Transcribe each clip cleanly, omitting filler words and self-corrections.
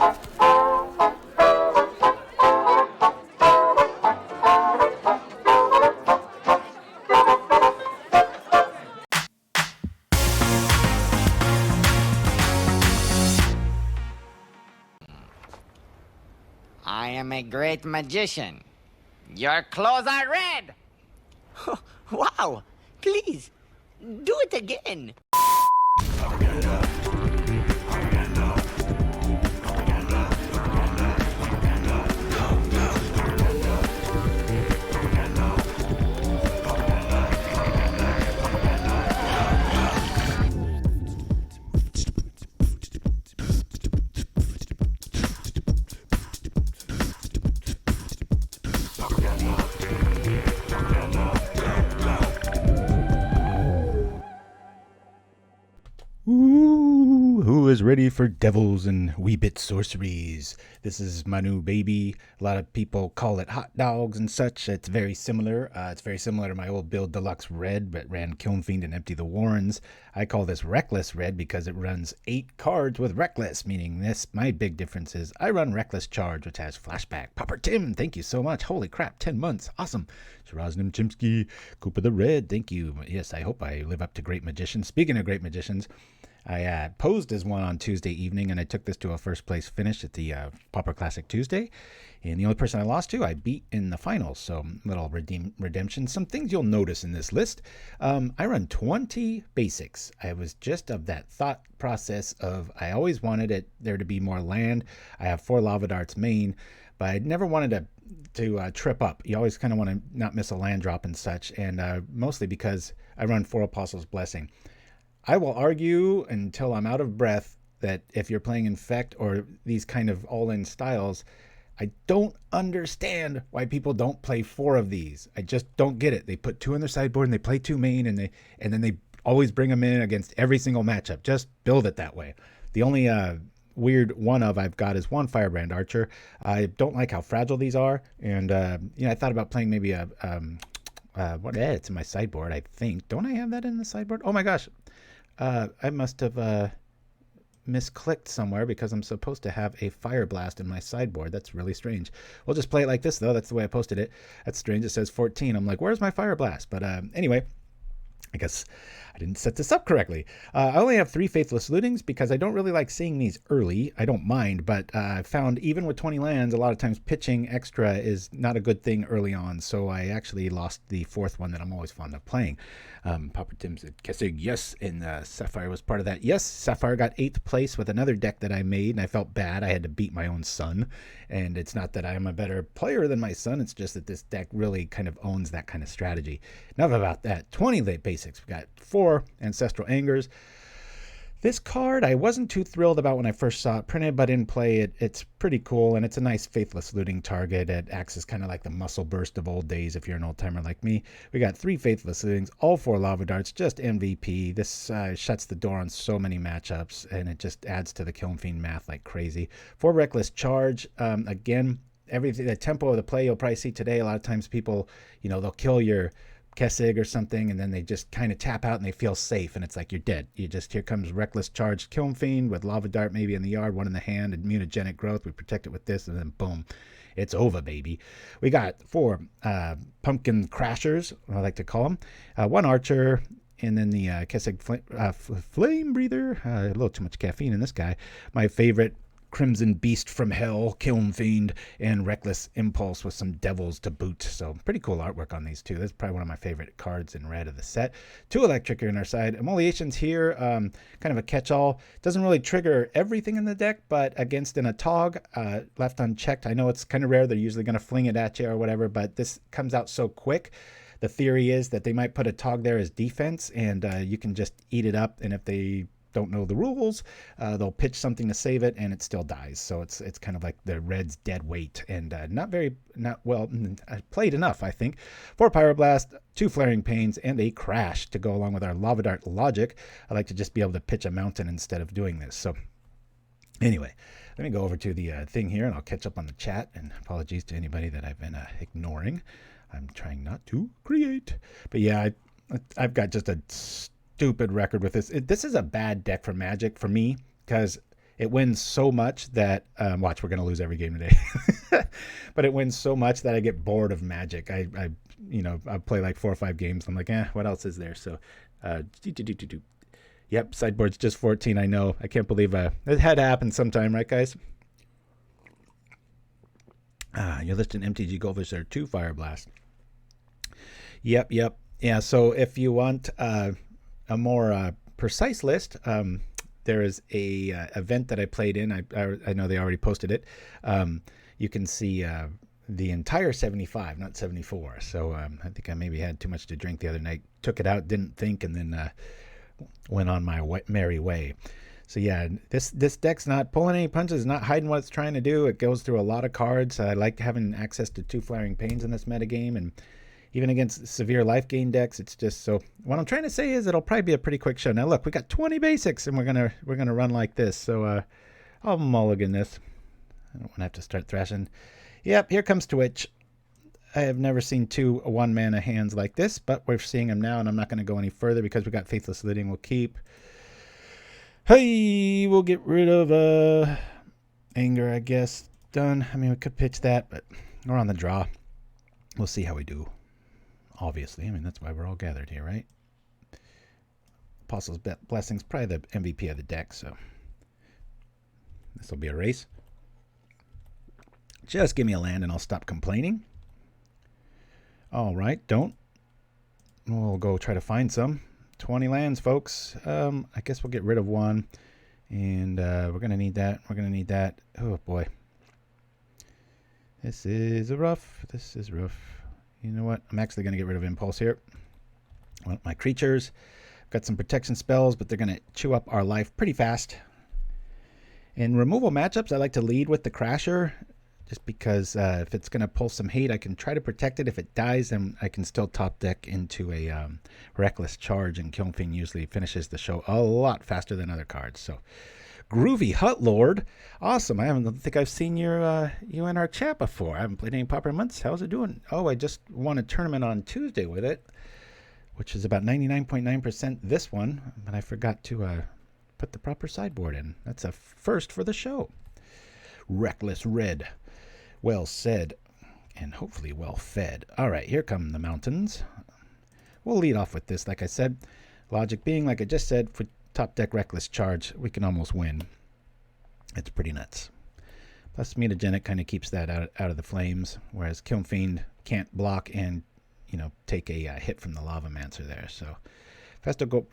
I am a great magician. Your clothes are red! Wow! Please, do it again! Ooh, who is ready for devils and wee bit sorceries? This is my new baby. A lot of people call it hot dogs and such. It's very similar. It's very similar to my old build Deluxe Red, but ran Kiln Fiend and Empty the Warrens. I call this Reckless Red because it runs 8 cards with Reckless, meaning this, my big difference is I run Reckless Charge, which has Flashback. Pauper Tim, thank you so much. Holy crap, 10 months. Awesome. Nim Chimpskey, Cooper the Red, thank you. Yes, I hope I live up to Great Magicians. Speaking of Great Magicians, I posed as one on Tuesday evening, and I took this to a first place finish at the Pauper Classic Tuesday. And the only person I lost to, I beat in the finals. So little redemption. Some things you'll notice in this list. I run 20 basics. I was just of that thought process of I always wanted there to be more land. I have 4 Lava Darts main, but I never wanted to trip up. You always kind of want to not miss a land drop and such, and mostly because I run 4 Apostles' Blessing. I will argue until I'm out of breath that if you're playing Infect or these kind of all-in styles, I don't understand why people don't play 4 of these. I just don't get it. They put 2 on their sideboard and they play 2 main, and then they always bring them in against every single matchup. Just build it that way. The only weird one I've got is 1 Firebrand Archer. I don't like how fragile these are, and I thought about playing maybe it's in my sideboard, I think. Don't I have that in the sideboard? Oh my gosh. I must have misclicked somewhere because I'm supposed to have a Fireblast in my sideboard. That's really strange. We'll just play it like this, though. That's the way I posted it. That's strange. It says 14. I'm like, where's my Fireblast? But anyway, I guess I didn't set this up correctly. I only have 3 Faithless Lootings because I don't really like seeing these early. I don't mind, but I found even with 20 lands, a lot of times pitching extra is not a good thing early on. So I actually lost the 4th one that I'm always fond of playing. Pauper Tim said, Kessig, yes, and Sapphire was part of that. Yes, Sapphire got 8th place with another deck that I made, and I felt bad. I had to beat my own son, and it's not that I'm a better player than my son. It's just that this deck really kind of owns that kind of strategy. Enough about that. 20 late basics. We got 4 Ancestral Angers. This card I wasn't too thrilled about when I first saw it printed, but in play it's pretty cool, and it's a nice Faithless Looting target. It acts as kind of like the muscle burst of old days if you're an old timer like me. We got 3 Faithless Lootings, all 4 Lava Darts, just MVP. This shuts the door on so many matchups, and it just adds to the Kiln Fiend math like crazy. 4 Reckless Charge, again, everything, the tempo of the play you'll probably see today. A lot of times people, they'll kill your Kessig or something, and then they just kind of tap out and they feel safe, and it's like you're dead. Here comes Reckless Charge Kiln Fiend with Lava Dart maybe in the yard, 1 in the hand, and Mutagenic Growth. We protect it with this, and then boom, it's over, baby. We got 4 Pumpkin Crashers, I like to call them, 1 Archer, and then the Kessig Flamebreather. A little too much caffeine in this guy. My favorite Crimson Beast from Hell, Kiln Fiend, and Reckless Impulse with some devils to boot. So pretty cool artwork on these 2. That's probably one of my favorite cards in red of the set. 2 Electrickery on our side. Immolation's here, kind of a catch-all. Doesn't really trigger everything in the deck, but against an Atog, left unchecked. I know it's kind of rare. They're usually going to fling it at you or whatever, but this comes out so quick. The theory is that they might put a Tog there as defense, and you can just eat it up, and if they don't know the rules, they'll pitch something to save it, and it still dies. So it's kind of like the red's dead weight, and not well played enough, I think. 4 Pyroblast, 2 Flaring Pains, and a Crash to go along with our Lava Dart logic. I like to just be able to pitch a mountain instead of doing this. So anyway, let me go over to the thing here, and I'll catch up on the chat, and apologies to anybody that I've been ignoring. I'm trying not to create, but yeah, I've got just a stupid record with this. This is a bad deck for Magic for me because it wins so much that watch, we're gonna lose every game today. But it wins so much that I get bored of Magic. I play like 4 or 5 games. I'm like, what else is there? So, yep, sideboard's just 14. I know. I can't believe it had to happen sometime, right, guys? You're listing MTG Goldfish there, 2 Fireblast. Yep. Yeah, so if you want a more precise list, there is a event that I played in. I know they already posted it. You can see the entire 75, not 74. So I think I maybe had too much to drink the other night. Took it out, didn't think, and then went on my merry way. So yeah, this deck's not pulling any punches, not hiding what it's trying to do. It goes through a lot of cards. I like having access to 2 Flaring Pains in this metagame, and even against severe life gain decks, it's just so. What I'm trying to say is it'll probably be a pretty quick show. Now look, we got 20 basics, and we're gonna run like this. So I'll mulligan this. I don't want to have to start thrashing. Yep, here comes Twitch. I have never seen 2 1-mana hands like this, but we're seeing them now, and I'm not going to go any further because we got Faithless Looting. We'll keep. Hey, we'll get rid of Anger, I guess. Done. I mean, we could pitch that, but we're on the draw. We'll see how we do. Obviously, I mean, that's why we're all gathered here, right? Apostles' Blessing's probably the MVP of the deck, so this will be a race. Just give me a land and I'll stop complaining. All right, don't. We'll go try to find some. 20 lands, folks. I guess we'll get rid of 1. And we're going to need that. We're going to need that. Oh, boy. This is rough. This is rough. You know what? I'm actually going to get rid of Impulse here. I want my creatures. I've got some protection spells, but they're going to chew up our life pretty fast. In removal matchups, I like to lead with the Crasher, just because if it's going to pull some hate, I can try to protect it. If it dies, then I can still top deck into a Reckless Charge, and Kiln Fiend usually finishes the show a lot faster than other cards. So, Groovy Hut Lord, awesome. I don't think I've seen you in our chat before. I haven't played any Pauper months. How's it doing? Oh, I just won a tournament on Tuesday with it, which is about 99.9% this one, but I forgot to put the proper sideboard in. That's a first for the show. Reckless Red. Well said, and hopefully well fed. All right, here come the mountains. We'll lead off with this, like I said. Logic being, like I just said, for top deck Reckless Charge, we can almost win. It's pretty nuts. Plus, Mutagenic kind of keeps that out of the flames, whereas Kiln Fiend can't block and, take a hit from the Lavamancer there. So, Festival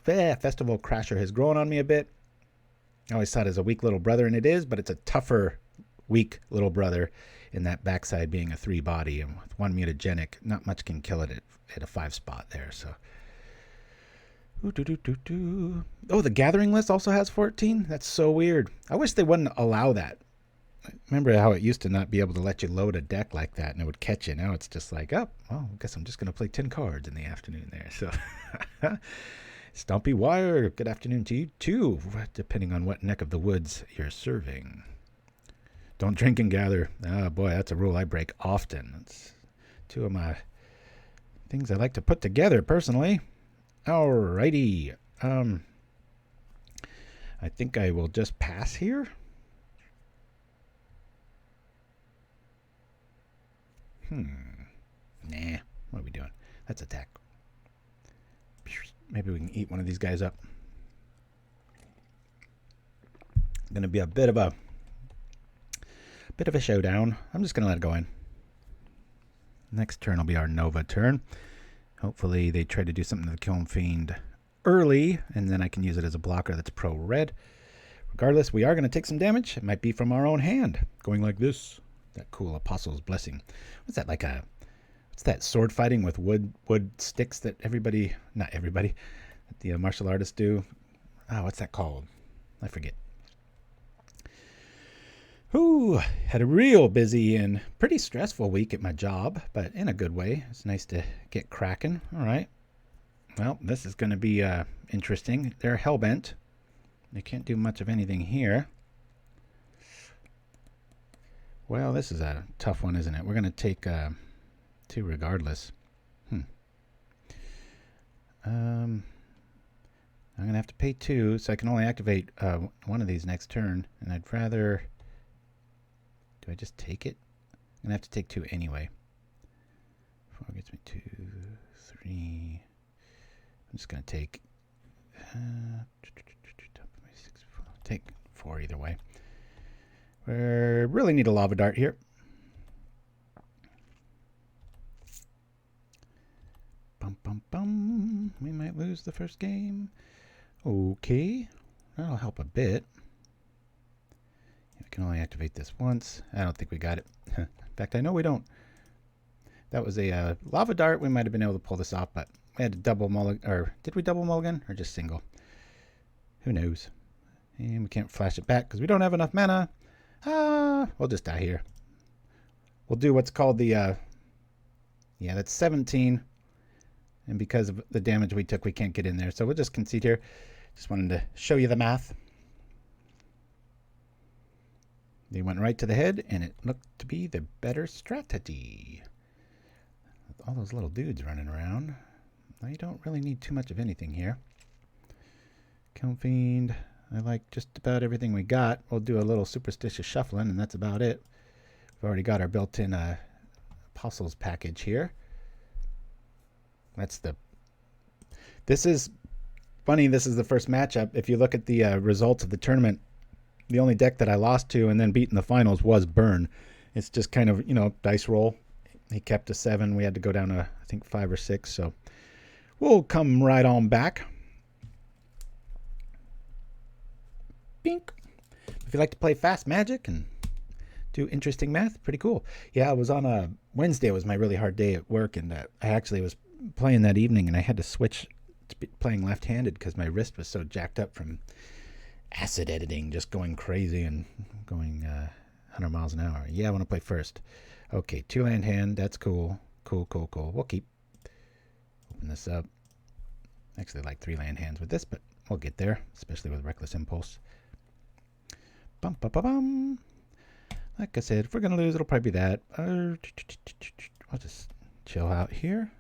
Crasher has grown on me a bit. I always thought it was a weak little brother, and it is, but it's a tougher, weak little brother. In that backside being a 3-body, and with 1 Mutagenic, not much can kill it at a 5 spot there. So, oh, the Gathering list also has 14. That's so weird. I wish they wouldn't allow that. Remember how it used to not be able to let you load a deck like that, and it would catch you. Now it's just like, I guess I'm just going to play 10 cards in the afternoon there. So, Stompy Wire, good afternoon to you too, depending on what neck of the woods you're serving. Don't drink and gather. Oh, boy, that's a rule I break often. That's 2 of my things I like to put together, personally. All righty. I think I will just pass here. Nah. What are we doing? Let's attack. Maybe we can eat one of these guys up. Going to be a bit of a showdown. I'm just going to let it go in. Next turn will be our Nova turn. Hopefully they try to do something to the Kiln Fiend early, and then I can use it as a blocker that's pro-red. Regardless, we are going to take some damage. It might be from our own hand. Going like this. That cool Apostles' Blessing. What's that, what's that, sword fighting with wood sticks that not everybody, that the martial artists do? Oh, what's that called? I forget. Ooh, had a real busy and pretty stressful week at my job, but in a good way. It's nice to get cracking. All right. Well, this is going to be interesting. They're hellbent. They can't do much of anything here. Well, this is a tough one, isn't it? We're going to take 2 regardless. I'm going to have to pay 2, so I can only activate one of these next turn. And I'd rather... Do I just take it? I'm going to have to take 2 anyway. 4 gets me 2, 3... I'm just going to take... take 4 either way. We really need a lava dart here. Bum, bum, bum. We might lose the first game. Okay. That'll help a bit. We can only activate this once. I don't think we got it. In fact, I know we don't. That was a lava dart. We might have been able to pull this off, but we had to double mulligan. Or did we double mulligan? Or just single? Who knows? And we can't flash it back because we don't have enough mana. We'll just die here. We'll do what's called the... yeah, that's 17. And because of the damage we took, we can't get in there. So we'll just concede here. Just wanted to show you the math. They went right to the head, and it looked to be the better strategy. With all those little dudes running around. Now you don't really need too much of anything here. Kiln Fiend. I like just about everything we got. We'll do a little superstitious shuffling, and that's about it. We've already got our built-in Apostles package here. That's the... This is funny. This is the first matchup. If you look at the results of the tournament, the only deck that I lost to and then beat in the finals was Burn. It's just kind of, you know, dice roll. He kept a 7. We had to go down to, I think, 5 or 6. So we'll come right on back. Bink. If you like to play fast magic and do interesting math, pretty cool. Yeah, I was on a Wednesday. It was my really hard day at work, and I actually was playing that evening, and I had to switch to playing left-handed because my wrist was so jacked up from acid editing, just going crazy and going 100 miles an hour. Yeah, I want to play first. Okay, 2-land hand. That's cool. Cool. We'll keep. Open this up. Actually, I like 3-land hands with this, but we'll get there, especially with Reckless Impulse. Bum, bum, bum, bum. Like I said, if we're going to lose, it'll probably be that. I'll just chill out here.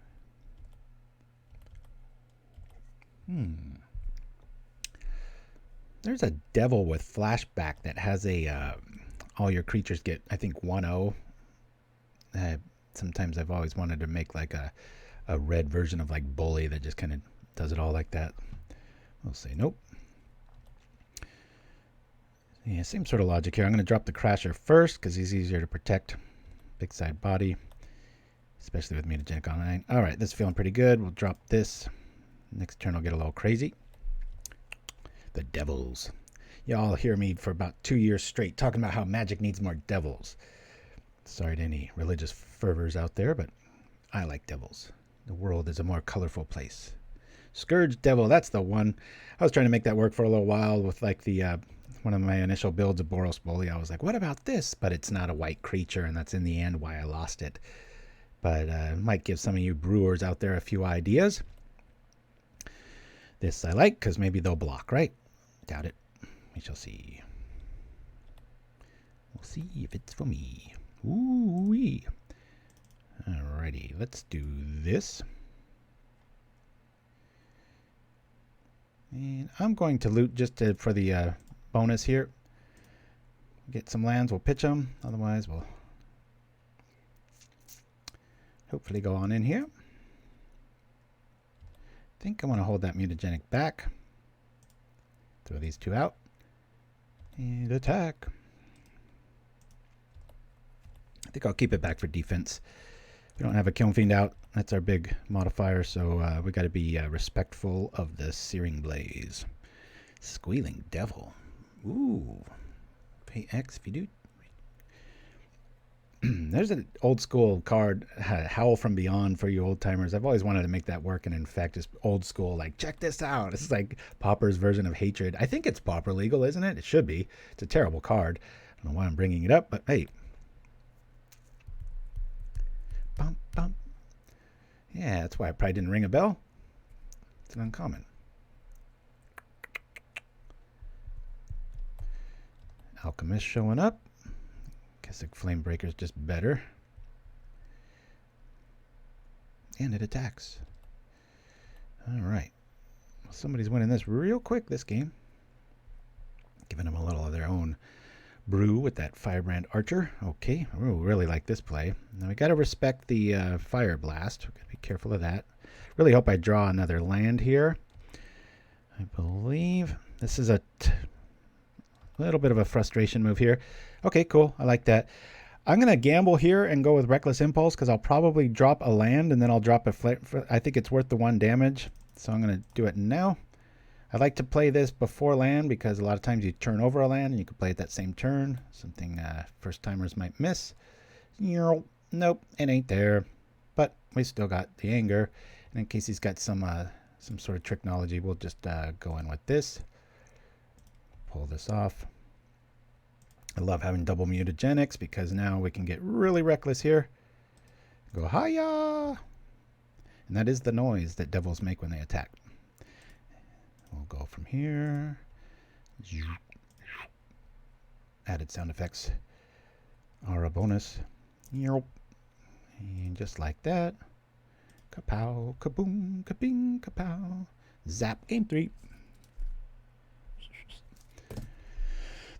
There's a devil with flashback that has a all your creatures get, I think, 1/0. Sometimes I've always wanted to make like a red version of like Bully that just kind of does it all like that. We'll say nope. Yeah, same sort of logic here. I'm going to drop the Crasher first because he's easier to protect. Big side body, especially with Mutagenic Online. All right, this is feeling pretty good. We'll drop this. Next turn, I'll get a little crazy. The devils. Y'all hear me for about 2 years straight talking about how Magic needs more devils. Sorry to any religious fervors out there, but I like devils. The world is a more colorful place. Scourge Devil, that's the one. I was trying to make that work for a little while with like the one of my initial builds of Boros Bully. I was like, what about this? But it's not a white creature, and that's in the end why I lost it. But might give some of you brewers out there a few ideas. This I like because maybe they'll block, right? Doubt it. We shall see. We'll see if it's for me. Ooh-wee. Alrighty, let's do this. And I'm going to loot just for the bonus here. Get some lands, we'll pitch them. Otherwise, we'll hopefully go on in here. I think I want to hold that Mutagenic back. Throw these 2 out. And attack. I think I'll keep it back for defense. We don't have a Kiln Fiend out. That's our big modifier, so we got to be respectful of the Searing Blaze. Squealing Devil. Ooh. Pay X if you do. There's an old school card, Howl from Beyond, for you old timers. I've always wanted to make that work, and in fact, it's old school. Like, check this out. This is like Pauper's version of Hatred. I think it's Pauper legal, isn't it? It should be. It's a terrible card. I don't know why I'm bringing it up, but hey. Bump, bump. Yeah, that's why I probably didn't ring a bell. It's an uncommon. Alchemist showing up. Kessig Flamebreather is just better. And it attacks. Alright. Somebody's winning this real quick this game. Giving them a little of their own brew with that Firebrand Archer. Okay, I really like this play. Now we got to respect the Fireblast. We've got to be careful of that. Really hope I draw another land here. I believe this is a little bit of a frustration move here. Okay, cool. I like that. I'm going to gamble here and go with Reckless Impulse because I'll probably drop a land and then I'll drop a I think it's worth the 1 damage. So I'm going to do it now. I like to play this before land because a lot of times you turn over a land and you can play it that same turn. Something first timers might miss. Nope, it ain't there. But we still got the anger. And in case he's got some sort of tricknology, we'll just go in with this. Pull this off. I love having double mutagenics because now we can get really reckless here. Go hiya! And that is the noise that devils make when they attack. We'll go from here. Added sound effects are a bonus. And just like that. Kapow, kaboom, kabing, kapow. Zap, game 3.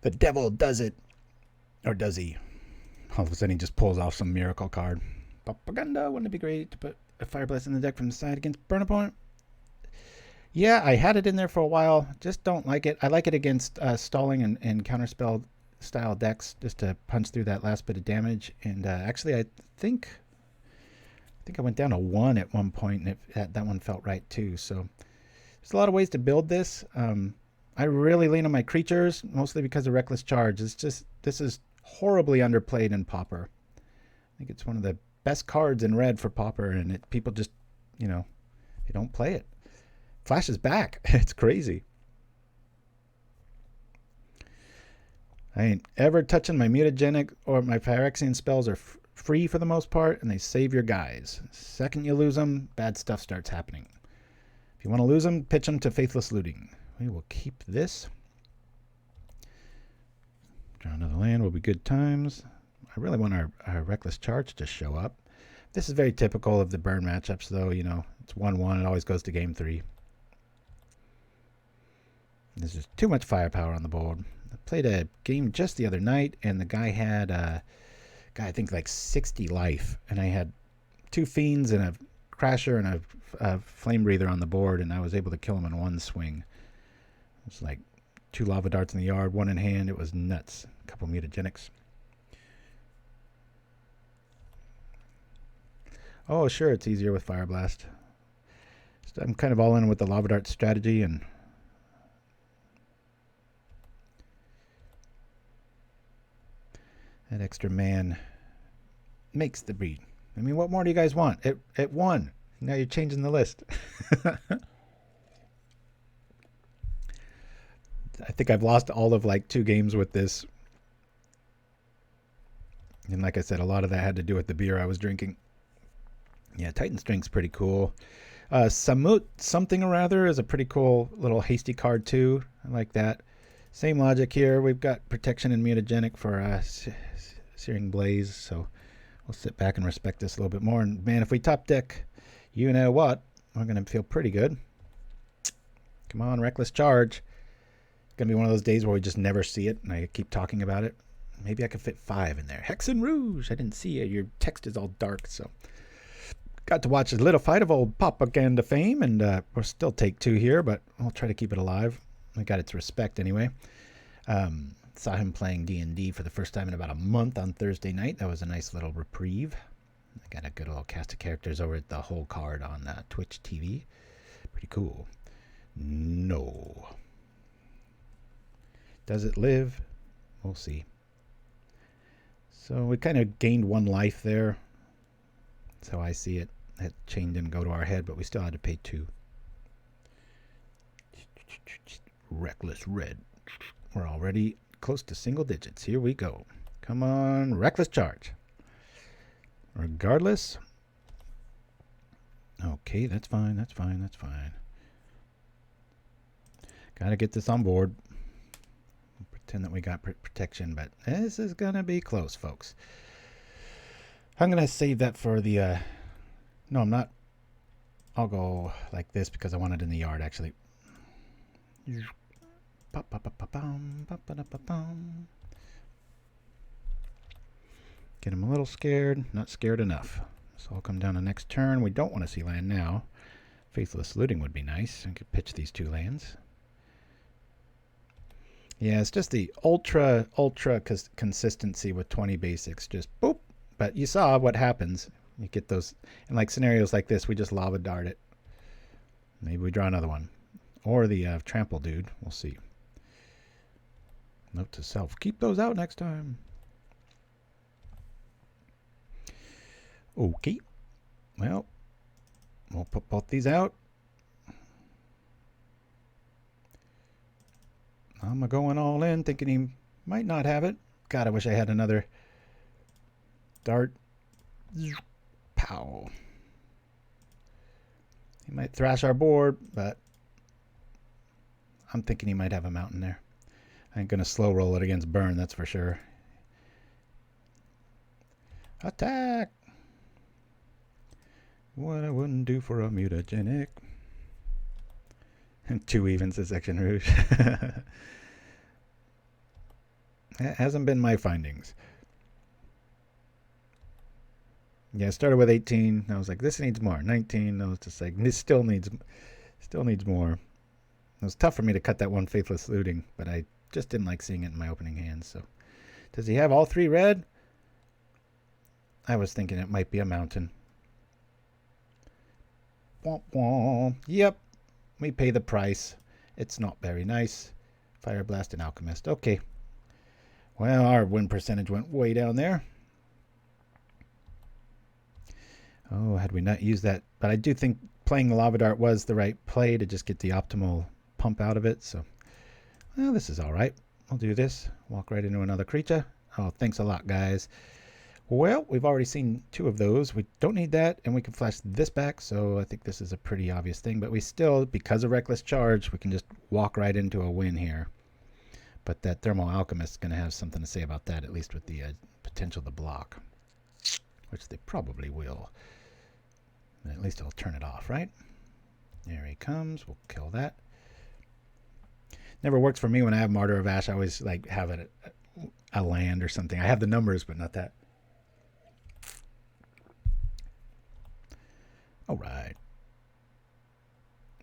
The devil does it. Or does he? All of a sudden he just pulls off some miracle card. Propaganda. Wouldn't it be great to put a Fireblast in the deck from the side against burn opponent? Yeah, I had it in there for a while. Just don't like it. I like it against stalling and counterspell style decks just to punch through that last bit of damage. And actually, I think I went down to 1 at one point, and that one felt right too. So there's a lot of ways to build this. I really lean on my creatures, mostly because of Reckless Charge. It's just, this is horribly underplayed in Pauper. I think it's one of the best cards in red for Pauper, and people just, they don't play it. Flashes back. It's crazy. I ain't ever touching my mutagenic or my Phyrexian spells are free for the most part, and they save your guys. Second you lose them, bad stuff starts happening. If you want to lose them, pitch them to Faithless Looting. We will keep this. Draw another land will be good times. I really want our Reckless Charge to show up. This is very typical of the burn matchups, though. It's 1-1. It always goes to game 3. There's just too much firepower on the board. I played a game just the other night, and the guy had, I think like 60 life, and I had 2 Fiends and a Crasher and a Flamebreather on the board, and I was able to kill him in 1 swing. It's like 2 lava darts in the yard, 1 in hand. It was nuts. A couple mutagenics. Oh, sure, it's easier with Fireblast. So I'm kind of all in with the lava dart strategy, and that extra man makes the breed. I mean, what more do you guys want? It won. Now you're changing the list. I think I've lost all of like 2 games with this. And like I said, a lot of that had to do with the beer I was drinking. Yeah, Titan Strength's pretty cool. Samut something or other is a pretty cool little hasty card too. I like that. Same logic here. We've got protection and mutagenic for Searing Blaze, so we'll sit back and respect this a little bit more. And man, if we top deck, you know what? We're going to feel pretty good. Come on, Reckless Charge. It's going to be one of those days where we just never see it, and I keep talking about it. Maybe I could fit 5 in there. Hexxen Rouge. I didn't see it. Your text is all dark, so got to watch a little fight of old propaganda fame, and we'll still take 2 here, but I'll try to keep it alive. I got its respect anyway. Saw him playing D&D for the first time in about a month on Thursday night. That was a nice little reprieve. I got a good little cast of characters over at the whole card on Twitch TV. Pretty cool. No. Does it live? We'll see. So we kind of gained 1 life there. That's how I see it. That chain didn't go to our head, but we still had to pay 2. Reckless Red. We're already close to single digits. Here we go. Come on, Reckless Charge. Regardless. Okay, that's fine. That's fine. That's fine. Got to get this on board. Pretend that we got protection, but this is going to be close, folks. I'm going to save that for the... no, I'm not. I'll go like this because I want it in the yard, actually. Get him a little scared, not scared enough. So I'll come down the next turn. We don't want to see land now. Faithless Looting would be nice. I could pitch these 2 lands. Yeah, it's just the ultra consistency with 20 basics. Just boop. But you saw what happens. You get those, in like scenarios like this, we just lava dart it. Maybe we draw another one. Or the trample dude. We'll see. Note to self. Keep those out next time. Okay. Well, we'll put both these out. I'm going all in, thinking he might not have it. God, I wish I had another dart. Pow. He might thrash our board, but I'm thinking he might have a mountain there. I ain't going to slow roll it against burn, that's for sure. Attack! What I wouldn't do for a mutagenic. And 2 evens to section rouge. That hasn't been my findings. Yeah, I started with 18. I was like, this needs more. 19. I was just like, this still needs more. It was tough for me to cut that one Faithless Looting, but I just didn't like seeing it in my opening hand. So, does he have all 3 red? I was thinking it might be a mountain. Womp womp. Yep, we pay the price. It's not very nice. Fireblast and Alchemist. Okay. Well, our win percentage went way down there. Oh, had we not used that. But I do think playing the Lava Dart was the right play to just get the optimal pump out of it. So, well, this is all right. I'll do this. Walk right into another creature. Oh, thanks a lot, guys. Well, we've already seen 2 of those. We don't need that, and we can flash this back, so I think this is a pretty obvious thing. But we still, because of Reckless Charge, we can just walk right into a win here. But that Thermal Alchemist is going to have something to say about that, at least with the potential to block, which they probably will. At least it'll turn it off, right? There he comes. We'll kill that. Never works for me when I have Martyr of Ash. I always like have a land or something. I have the numbers, but not that. All right.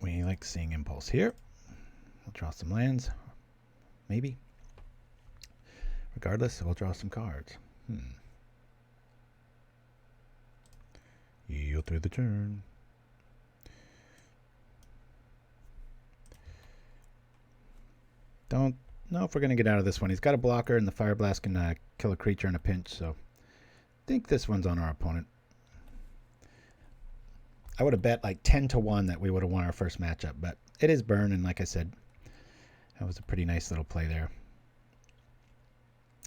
We like seeing Impulse here. We'll draw some lands. Maybe. Regardless, we'll draw some cards. Yield through the turn. Don't know if we're going to get out of this one. He's got a blocker, and the Fireblast can kill a creature in a pinch, so I think this one's on our opponent. I would have bet like 10-1 that we would have won our first matchup, but it is burn, and like I said, that was a pretty nice little play there.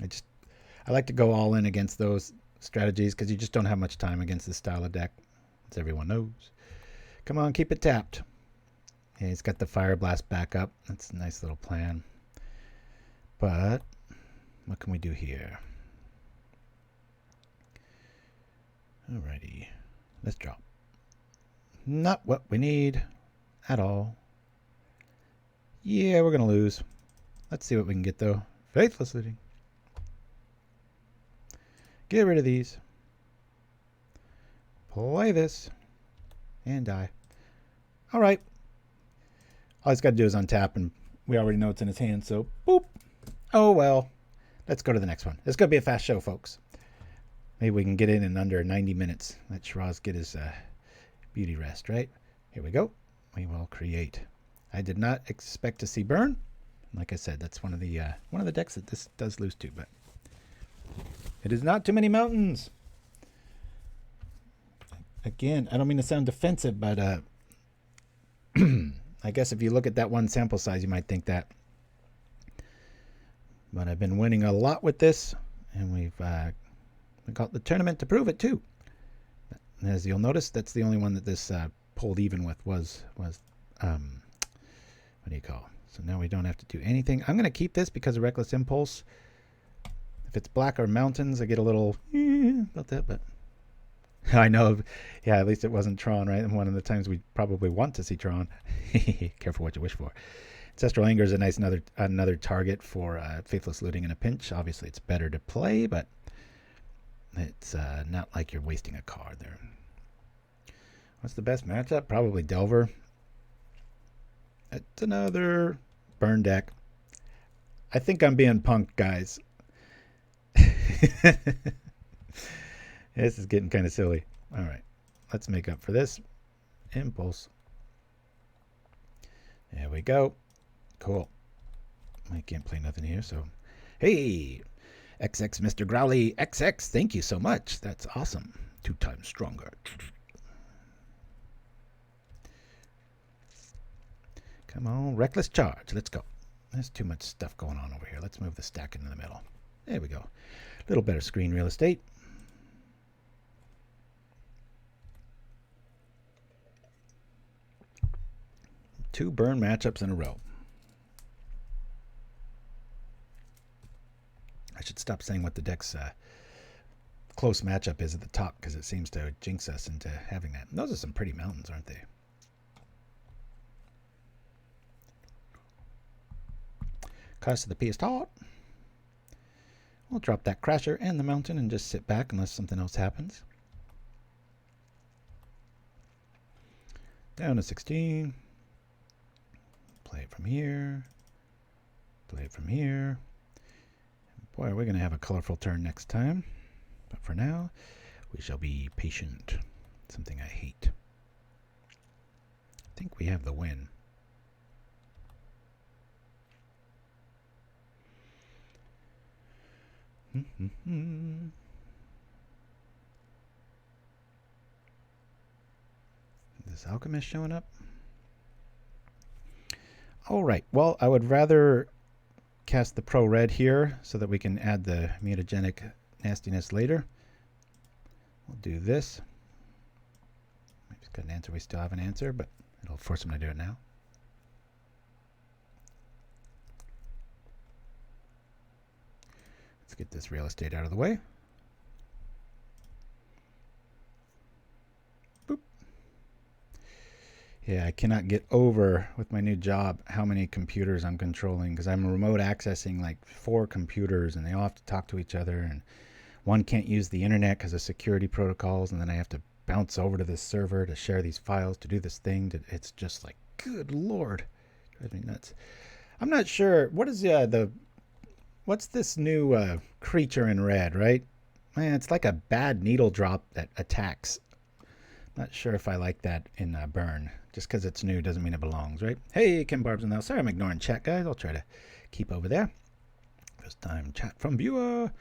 I like to go all in against those strategies because you just don't have much time against this style of deck, as everyone knows. Come on, keep it tapped. Yeah, he's got the Fireblast back up. That's a nice little plan. But what can we do here? Alrighty, let's drop. Not what we need at all. Yeah, we're going to lose. Let's see what we can get, though. Faithless Looting. Get rid of these. Play this. And die. All right. All he's got to do is untap, and we already know it's in his hand, so boop. Oh, well. Let's go to the next one. It's going to be a fast show, folks. Maybe we can get in under 90 minutes. Let Shiraz get his beauty rest, right? Here we go. We will create. I did not expect to see burn. Like I said, that's one of the decks that this does lose to, but it is not too many mountains. Again, I don't mean to sound defensive, but I guess if you look at that one sample size, you might think that. But I've been winning a lot with this, and we got the tournament to prove it too. As you'll notice, that's the only one that this pulled even with was what do you call? So now we don't have to do anything. I'm going to keep this because of Reckless Impulse. If it's black or mountains, I get a little about that, but I know, yeah, at least it wasn't Tron, right? And one of the times we probably want to see Tron. Careful what you wish for. Ancestral Anger is a nice another target for Faithless Looting in a pinch. Obviously, it's better to play, but it's not like you're wasting a card there. What's the best matchup? Probably Delver. It's another burn deck. I think I'm being punked, guys. This is getting kind of silly. All right, let's make up for this. Impulse. There we go. Cool. I can't play nothing here, so... Hey! XX Mr. Growly XX, thank you so much. That's awesome. 2 times stronger. Come on, Reckless Charge. Let's go. There's too much stuff going on over here. Let's move the stack into the middle. There we go. A little better screen real estate. Two burn matchups in a row. I should stop saying what the deck's close matchup is at the top, because it seems to jinx us into having that. And those are some pretty mountains, aren't they? Cost of the piece taught. We'll drop that Crasher and the mountain and just sit back unless something else happens. Down to 16. Play it from here. Play it from here. Boy, we're going to have a colorful turn next time. But for now, we shall be patient. Something I hate. I think we have the win. This alchemist showing up? All right. Well, I would rather cast the pro red here so that we can add the mutagenic nastiness later. We'll do this. He's got an answer. We still have an answer, but it'll force him to do it now. Let's get this real estate out of the way. Boop. Yeah, I cannot get over with my new job how many computers I'm controlling, because I'm remote accessing like 4 computers and they all have to talk to each other, and one can't use the internet because of security protocols, and then I have to bounce over to this server to share these files to do this thing. It's just like, good Lord. Drives me nuts. I'm not sure. What is what's this new creature in red, right? Man, it's like a bad needle drop that attacks. Not sure if I like that in burn. Just because it's new doesn't mean it belongs, right? Hey, Kim Barb's in there. Sorry, I'm ignoring chat, guys. I'll try to keep over there. First time chat from viewer.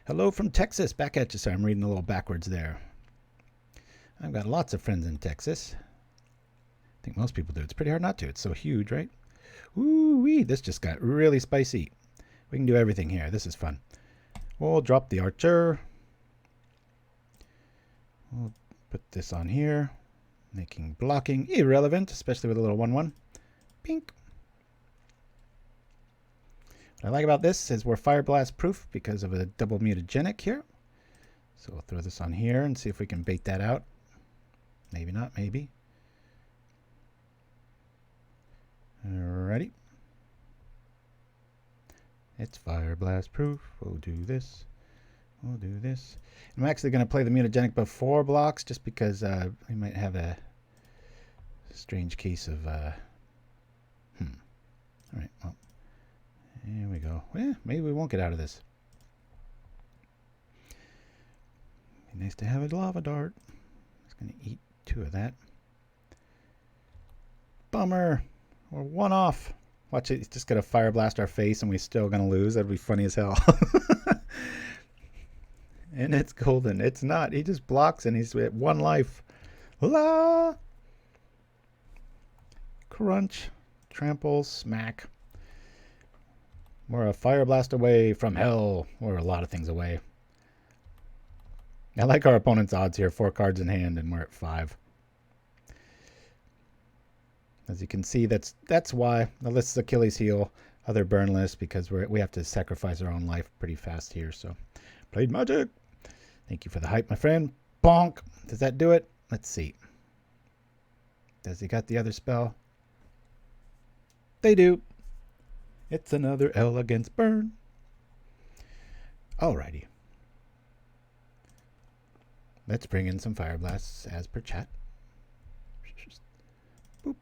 Hello from Texas. Back at you. Sorry, I'm reading a little backwards there. I've got lots of friends in Texas. I think most people do. It's pretty hard not to. It's so huge, right? Ooh-wee. This just got really spicy. We can do everything here. This is fun. We'll drop the Archer. We'll put this on here. Making blocking irrelevant, especially with a little 1/1. Pink. What I like about this is we're Fireblast proof because of a double mutagenic here. So we'll throw this on here and see if we can bait that out. Maybe not, maybe. Alrighty. It's Fireblast proof. We'll do this. We'll do this. I'm actually going to play the mutagenic before blocks just because we might have a strange case of... Alright, well, here we go. Well, maybe we won't get out of this. Be nice to have a lava dart. Just going to eat 2 of that. Bummer. We're 1 off. Watch it. He's just going to Fireblast our face and we're still going to lose. That'd be funny as hell. And it's golden. It's not. He just blocks and he's at 1 life. La! Crunch. Trample. Smack. We're a Fireblast away from hell. We're a lot of things away. I like our opponent's odds here. 4 cards in hand and we're at 5. As you can see, that's why. Now, this is Achilles heel. Other burn list because we have to sacrifice our own life pretty fast here. So, played magic. Thank you for the hype, my friend. Bonk. Does that do it? Let's see. Does he got the other spell? They do. It's another L against burn. Alrighty. Let's bring in some Fireblasts as per chat. Boop.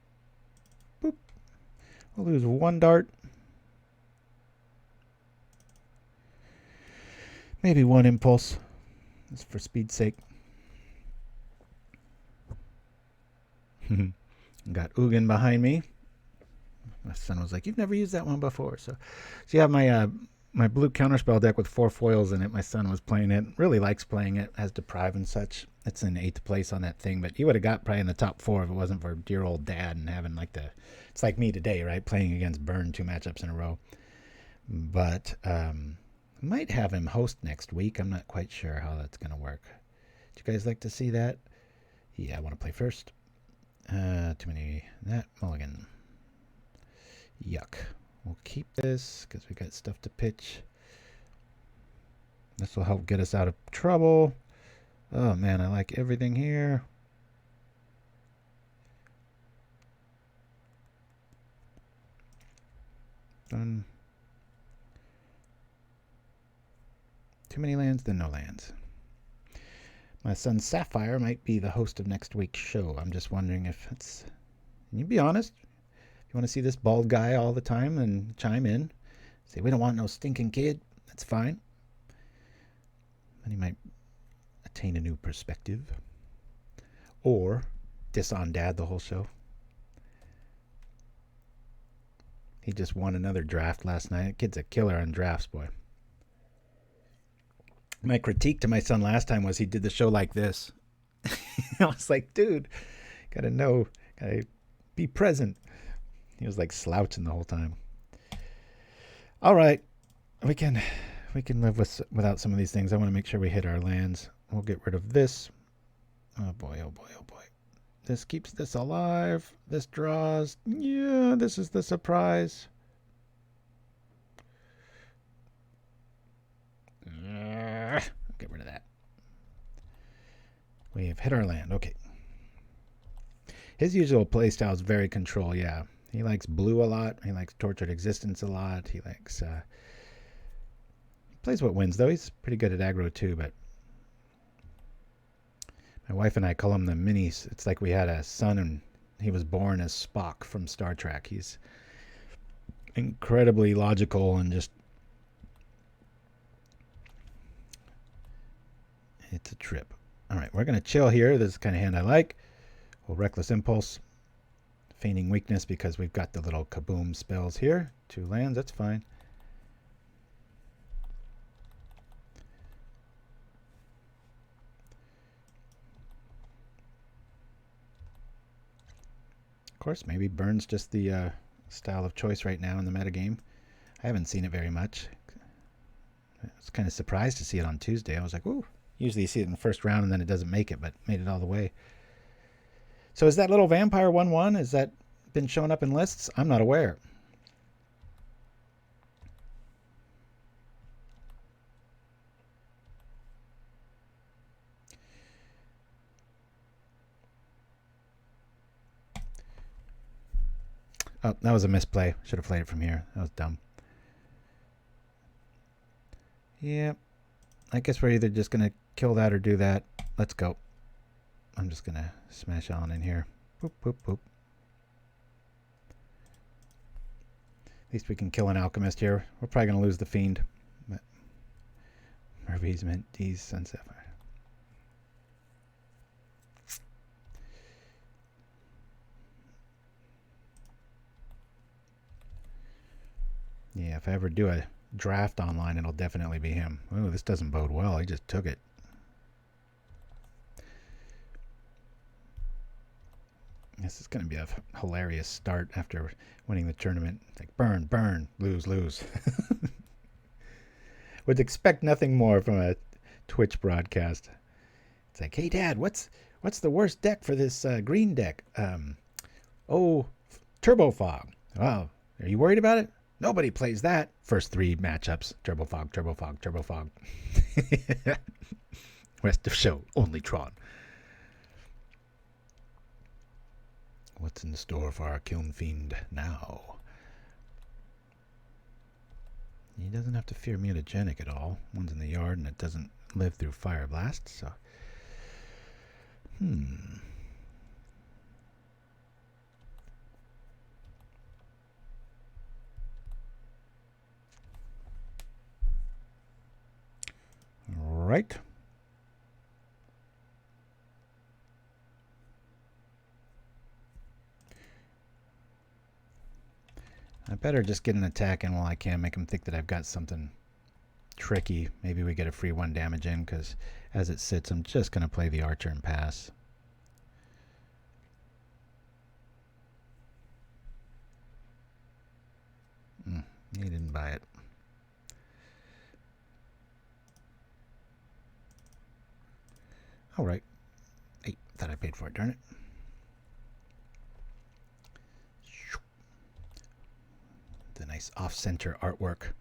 Boop. We'll lose one dart. Maybe one impulse. Just for speed's sake. Got Ugin behind me. My son was like, "You've never used that one before." So you have my blue counterspell deck with 4 foils in it. My son was playing it. Really likes playing it. Has Deprive and such. It's in 8th place on that thing, but he would have got probably in the top 4 if it wasn't for dear old dad and having like it's like me today, right? Playing against Burn 2 matchups in a row. But might have him host next week. I'm not quite sure how that's going to work. Do you guys like to see that? Yeah, I want to play first. Too many. That mulligan. Yuck. We'll keep this because we got stuff to pitch. This will help get us out of trouble. Oh man, I like everything here. Done. Too many lands, then no lands. My son Sapphire might be the host of next week's show. I'm just wondering if it's... Can you be honest? If you want to see this bald guy all the time, then chime in. Say, we don't want no stinking kid. That's fine. And he might attain a new perspective. Or diss on Dad the whole show. He just won another draft last night. Kid's a killer on drafts, boy. My critique to my son last time was he did the show like this. I was like, dude, gotta know, gotta be present. He was like slouching the whole time. All right, we can live without some of these things. I want to make sure we hit our lands. We'll get rid of this. Oh boy, oh boy, oh boy. This keeps this alive. This draws. Yeah, this is the surprise. Get rid of that. We have hit our land. Okay. His usual playstyle is very control, yeah. He likes blue a lot. He likes Tortured Existence a lot. He likes... plays what wins, though. He's pretty good at aggro, too, but... My wife and I call him the minis. It's like we had a son and he was born as Spock from Star Trek. He's incredibly logical and just... It's a trip. All right, we're going to chill here. This is the kind of hand I like. We'll Reckless Impulse. Feigning Weakness because we've got the little kaboom spells here. 2 lands, that's fine. Of course, maybe Burn's just the style of choice right now in the metagame. I haven't seen it very much. I was kind of surprised to see it on Tuesday. I was like, ooh. Usually you see it in the first round and then it doesn't make it, but made it all the way. So is that little vampire 1/1? Has that been showing up in lists? I'm not aware. Oh, that was a misplay. Should have played it from here. That was dumb. Yeah. I guess we're either just going to kill that or do that. Let's go. I'm just going to smash on in here. Boop, boop, boop. At least we can kill an alchemist here. We're probably going to lose the fiend. But Murphy's meant D's Sunset Fire. Yeah, if I ever do a draft online, it'll definitely be him. Oh, this doesn't bode well. He just took it. This is going to be a hilarious start after winning the tournament. It's like burn, burn, lose, lose. Would expect nothing more from a Twitch broadcast. It's like, hey, Dad, what's the worst deck for this green deck? Turbo Fog. Wow, are you worried about it? Nobody plays that. First 3 matchups. Turbo Fog, Turbo Fog, Turbo Fog. Rest of show, only Tron. What's in store for our Kiln Fiend now? He doesn't have to fear mutagenic at all. One's in the yard and it doesn't live through Fireblast, so... Right. I better just get an attack in while I can, make him think that I've got something tricky. Maybe we get a free 1 damage in, because as it sits, I'm just going to play the Archer and pass. He didn't buy it. All right. Hey, thought I paid for it, darn it. The nice off-center artwork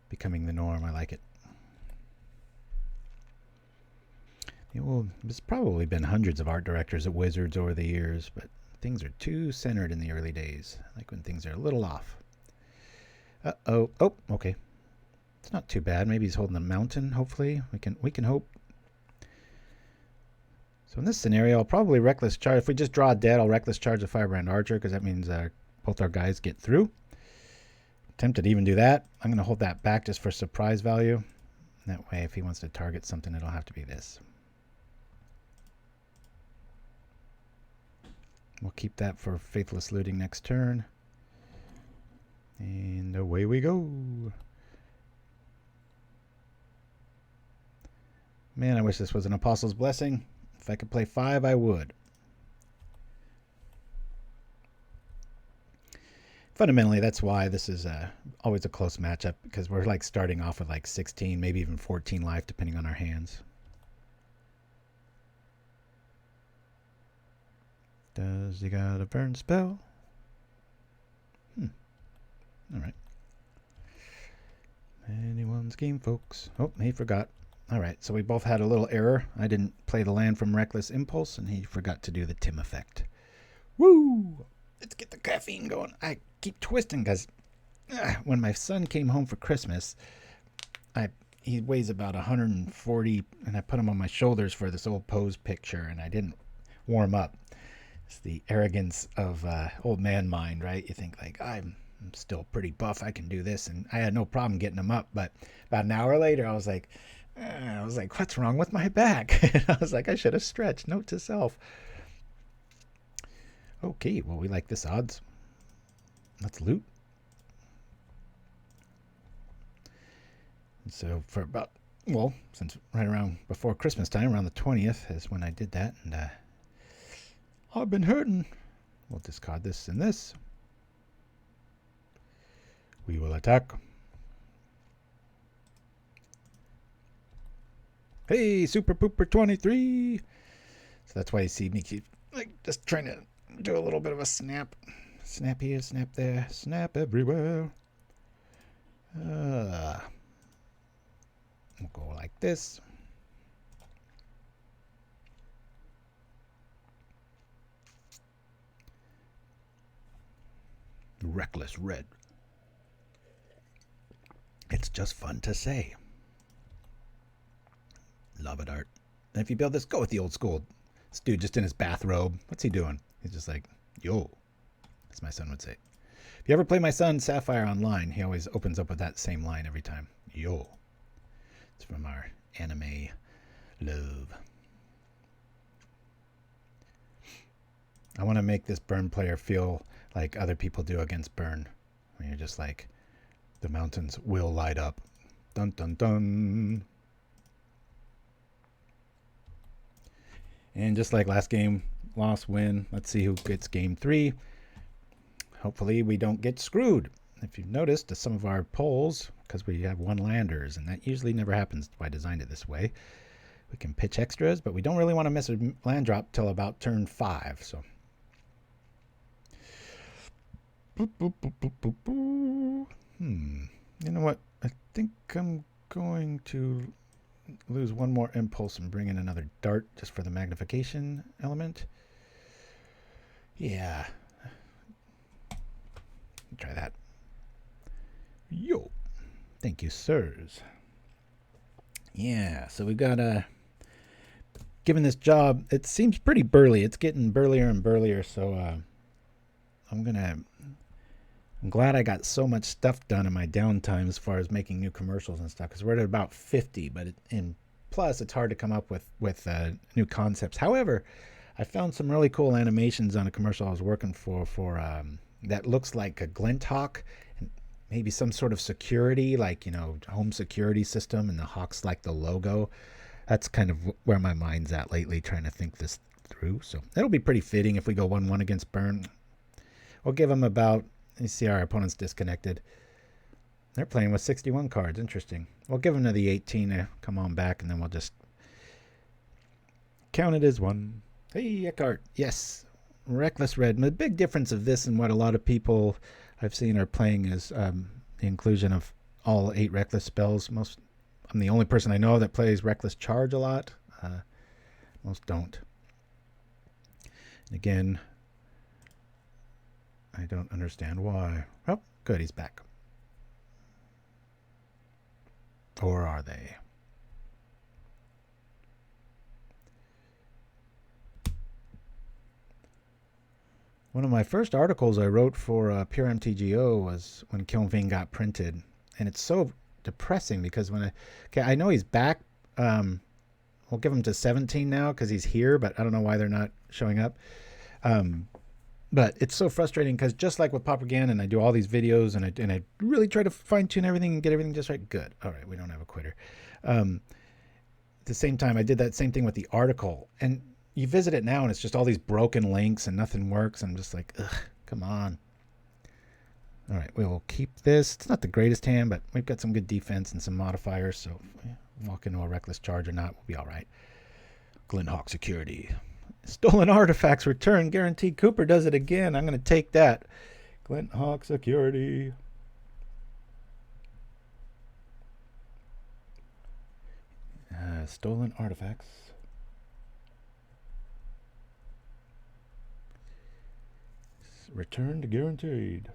becoming the norm. I like it. Yeah, well, there's probably been hundreds of art directors at Wizards over the years, but things are too centered in the early days. I like when things are a little off. Uh-oh. Oh, okay. It's not too bad. Maybe he's holding the mountain, hopefully. We can hope. So in this scenario, I'll probably Reckless Charge. If we just draw dead, I'll Reckless Charge the Firebrand Archer, because that means both our guys get through. Tempted to even do that. I'm going to hold that back just for surprise value. That way, if he wants to target something, it'll have to be this. We'll keep that for Faithless Looting next turn. And away we go. Man, I wish this was an Apostle's Blessing. If I could play 5, I would. Fundamentally, that's why this is always a close matchup, because we're like starting off with like 16, maybe even 14 life, depending on our hands. Does he got a burn spell? All right. Anyone's game, folks. Oh, he forgot. All right, so we both had a little error. I didn't play the land from Reckless Impulse, and he forgot to do the Tim effect. Woo! Let's get the caffeine going. I keep twisting because when my son came home for Christmas, he weighs about 140, and I put him on my shoulders for this old pose picture, and I didn't warm up. It's the arrogance of old man mind, right? You think like, I'm still pretty buff, I can do this, and I had no problem getting him up. But about an hour later, I was like, what's wrong with my back? And I was like, I should have stretched. Note to self. Okay, well, we like this odds. Let's loot. And so for about, well, since right around before Christmas time, around the 20th is when I did that, and I've been hurting. We'll discard this and this. We will attack. Hey, Super Pooper 23. So that's why you see me keep like just trying to do a little bit of a snap. Snap here, snap there, snap everywhere. We'll go like this. Reckless red. It's just fun to say. Love it, Art. And if you build this, go with the old school. This dude just in his bathrobe. What's he doing? He's just like, yo, as my son would say. If you ever play my son Sapphire online, he always opens up with that same line every time. Yo. It's from our anime love. I want to make this burn player feel like other people do against burn. When you're just like, the mountains will light up. Dun dun dun. And just like last game, loss, win. Let's see who gets game 3. Hopefully we don't get screwed. If you've noticed, some of our polls, because we have 1 landers, and that usually never happens if I designed it this way. We can pitch extras, but we don't really want to miss a land drop till about turn 5. So, boop, boop, boop, boop, boop, boop. You know what? I think I'm going to lose 1 more impulse and bring in another dart just for the magnification element. Yeah. Try that. Yo. Thank you, sirs. Yeah, so we got given this job, it seems pretty burly. It's getting burlier and burlier, so I'm glad I got so much stuff done in my downtime as far as making new commercials and stuff, because we're at about 50, but plus it's hard to come up with new concepts. However, I found some really cool animations on a commercial I was working for that looks like a glint hawk and maybe some sort of security, like, home security system, and the hawk's like the logo. That's kind of where my mind's at lately, trying to think this through. So that'll be pretty fitting if we go 1-1 against Burn. We'll give them about, you see our opponent's disconnected. They're playing with 61 cards. Interesting. We'll give them to the 18 to come on back, and then we'll just count it as 1. Hey, Ekhaert. Yes. Reckless Red. And the big difference of this and what a lot of people I've seen are playing is the inclusion of all 8 Reckless spells. I'm the only person I know that plays Reckless Charge a lot. Most don't. And again, I don't understand why. Oh, good, he's back. Or are they? One of my first articles I wrote for Pure MTGO was when Kiln Fiend got printed. And it's so depressing because I know he's back. We'll give him to 17 now because he's here, but I don't know why they're not showing up. But it's so frustrating because just like with Pauper and I do all these videos and I really try to fine tune everything and get everything just right. Good. All right, we don't have a quitter. At the same time, I did that same thing with the article, and you visit it now and it's just all these broken links and nothing works. I'm just like, ugh, come on. All right, we will keep this. It's not the greatest hand, but we've got some good defense and some modifiers, so walk into a Reckless Charge or not, we'll be all right. Glinthawk Security. Stolen Artifacts Return Guaranteed. Cooper does it again. I'm going to take that. Glinthawk Security. Stolen Artifacts. Returned guaranteed.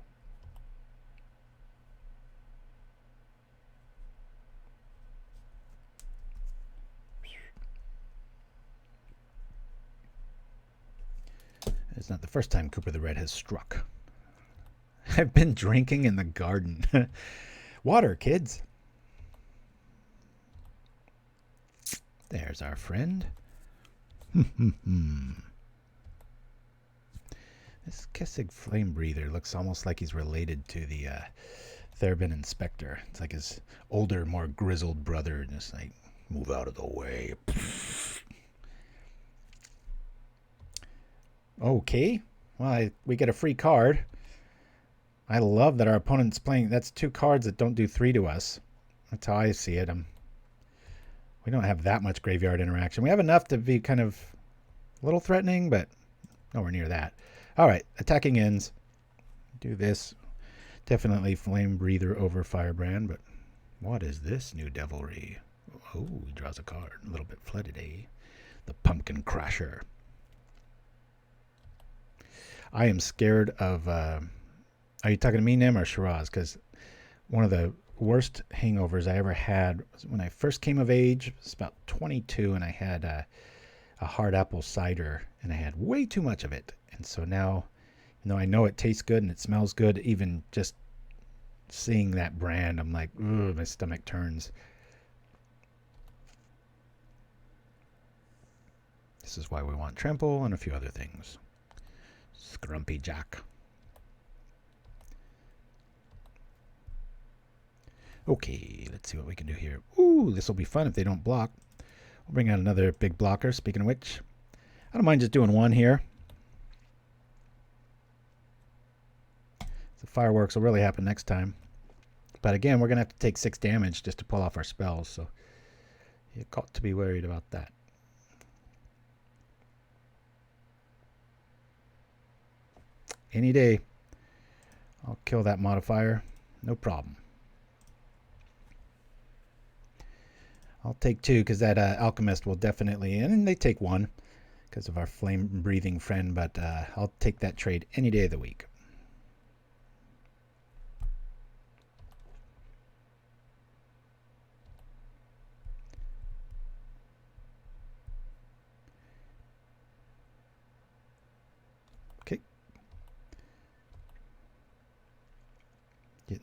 It's not the first time Cooper the Red has struck. I've been drinking in the garden. Water, kids. There's our friend. This Kessig Flamebreather looks almost like he's related to the Therbin Inspector. It's like his older, more grizzled brother, just like, move out of the way. Okay, well, we get a free card. I love that our opponent's playing. That's 2 cards that don't do 3 to us. That's how I see it. We don't have that much graveyard interaction. We have enough to be kind of a little threatening, but nowhere near that. All right, attacking ends. Do this. Definitely Flame Breather over Firebrand, but what is this new devilry? Oh, he draws a card. A little bit flooded, eh? The Pumpkin Crasher. I am scared of... are you talking to me, Nim, or Shiraz? Because one of the worst hangovers I ever had was when I first came of age. It was about 22, and I had a hard apple cider, and I had way too much of it. And so now, even though I know it tastes good and it smells good, even just seeing that brand, I'm like, ooh, my stomach turns. This is why we want Trample and a few other things. Scrumpy Jack. Okay, let's see what we can do here. Ooh, this will be fun if they don't block. We'll bring out another big blocker, speaking of which. I don't mind just doing 1 here. The fireworks will really happen next time. But again, we're going to have to take 6 damage just to pull off our spells, so you got to be worried about that. Any day, I'll kill that modifier. No problem. I'll take 2 because that Alchemist will definitely... And they take 1 because of our flame-breathing friend, but I'll take that trade any day of the week.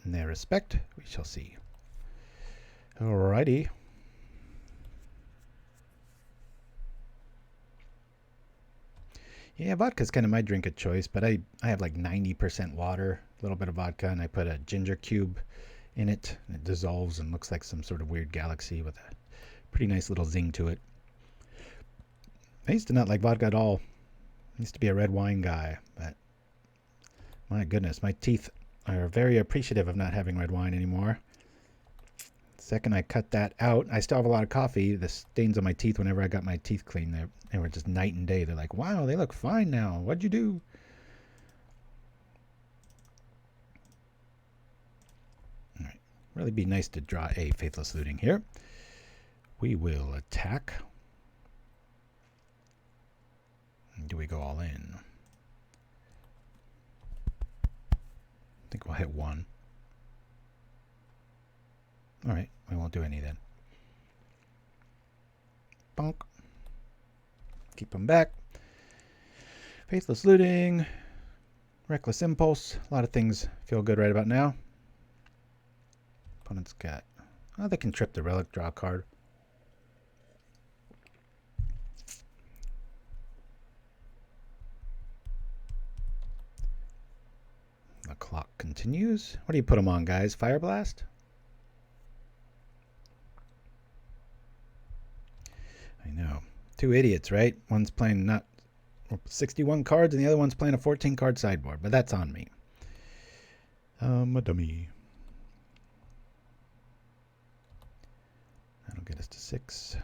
in their respect, we shall see. Alrighty. Yeah, vodka's kind of my drink of choice, but I have like 90% water, a little bit of vodka, and I put a ginger cube in it. And it dissolves and looks like some sort of weird galaxy with a pretty nice little zing to it. I used to not like vodka at all. I used to be a red wine guy, but my goodness, my teeth are very appreciative of not having red wine anymore. The second I cut that out, I still have a lot of coffee. The stains on my teeth whenever I got my teeth cleaned, they were just night and day. They're like, wow, they look fine now. What'd you do? All right. Really be nice to draw a Faithless Looting here. We will attack. Do we go all in? I think we'll hit one. Alright, we won't do any then. Bonk. Keep them back. Faithless Looting. Reckless Impulse. A lot of things feel good right about now. Opponent's got... Oh, they can trip the relic, draw a card. The clock continues. What do you put them on, guys? Fireblast? I know. Two idiots, right? One's playing not 61 cards and the other one's playing a 14-card sideboard, but that's on me. I'm a dummy. That'll get us to 6.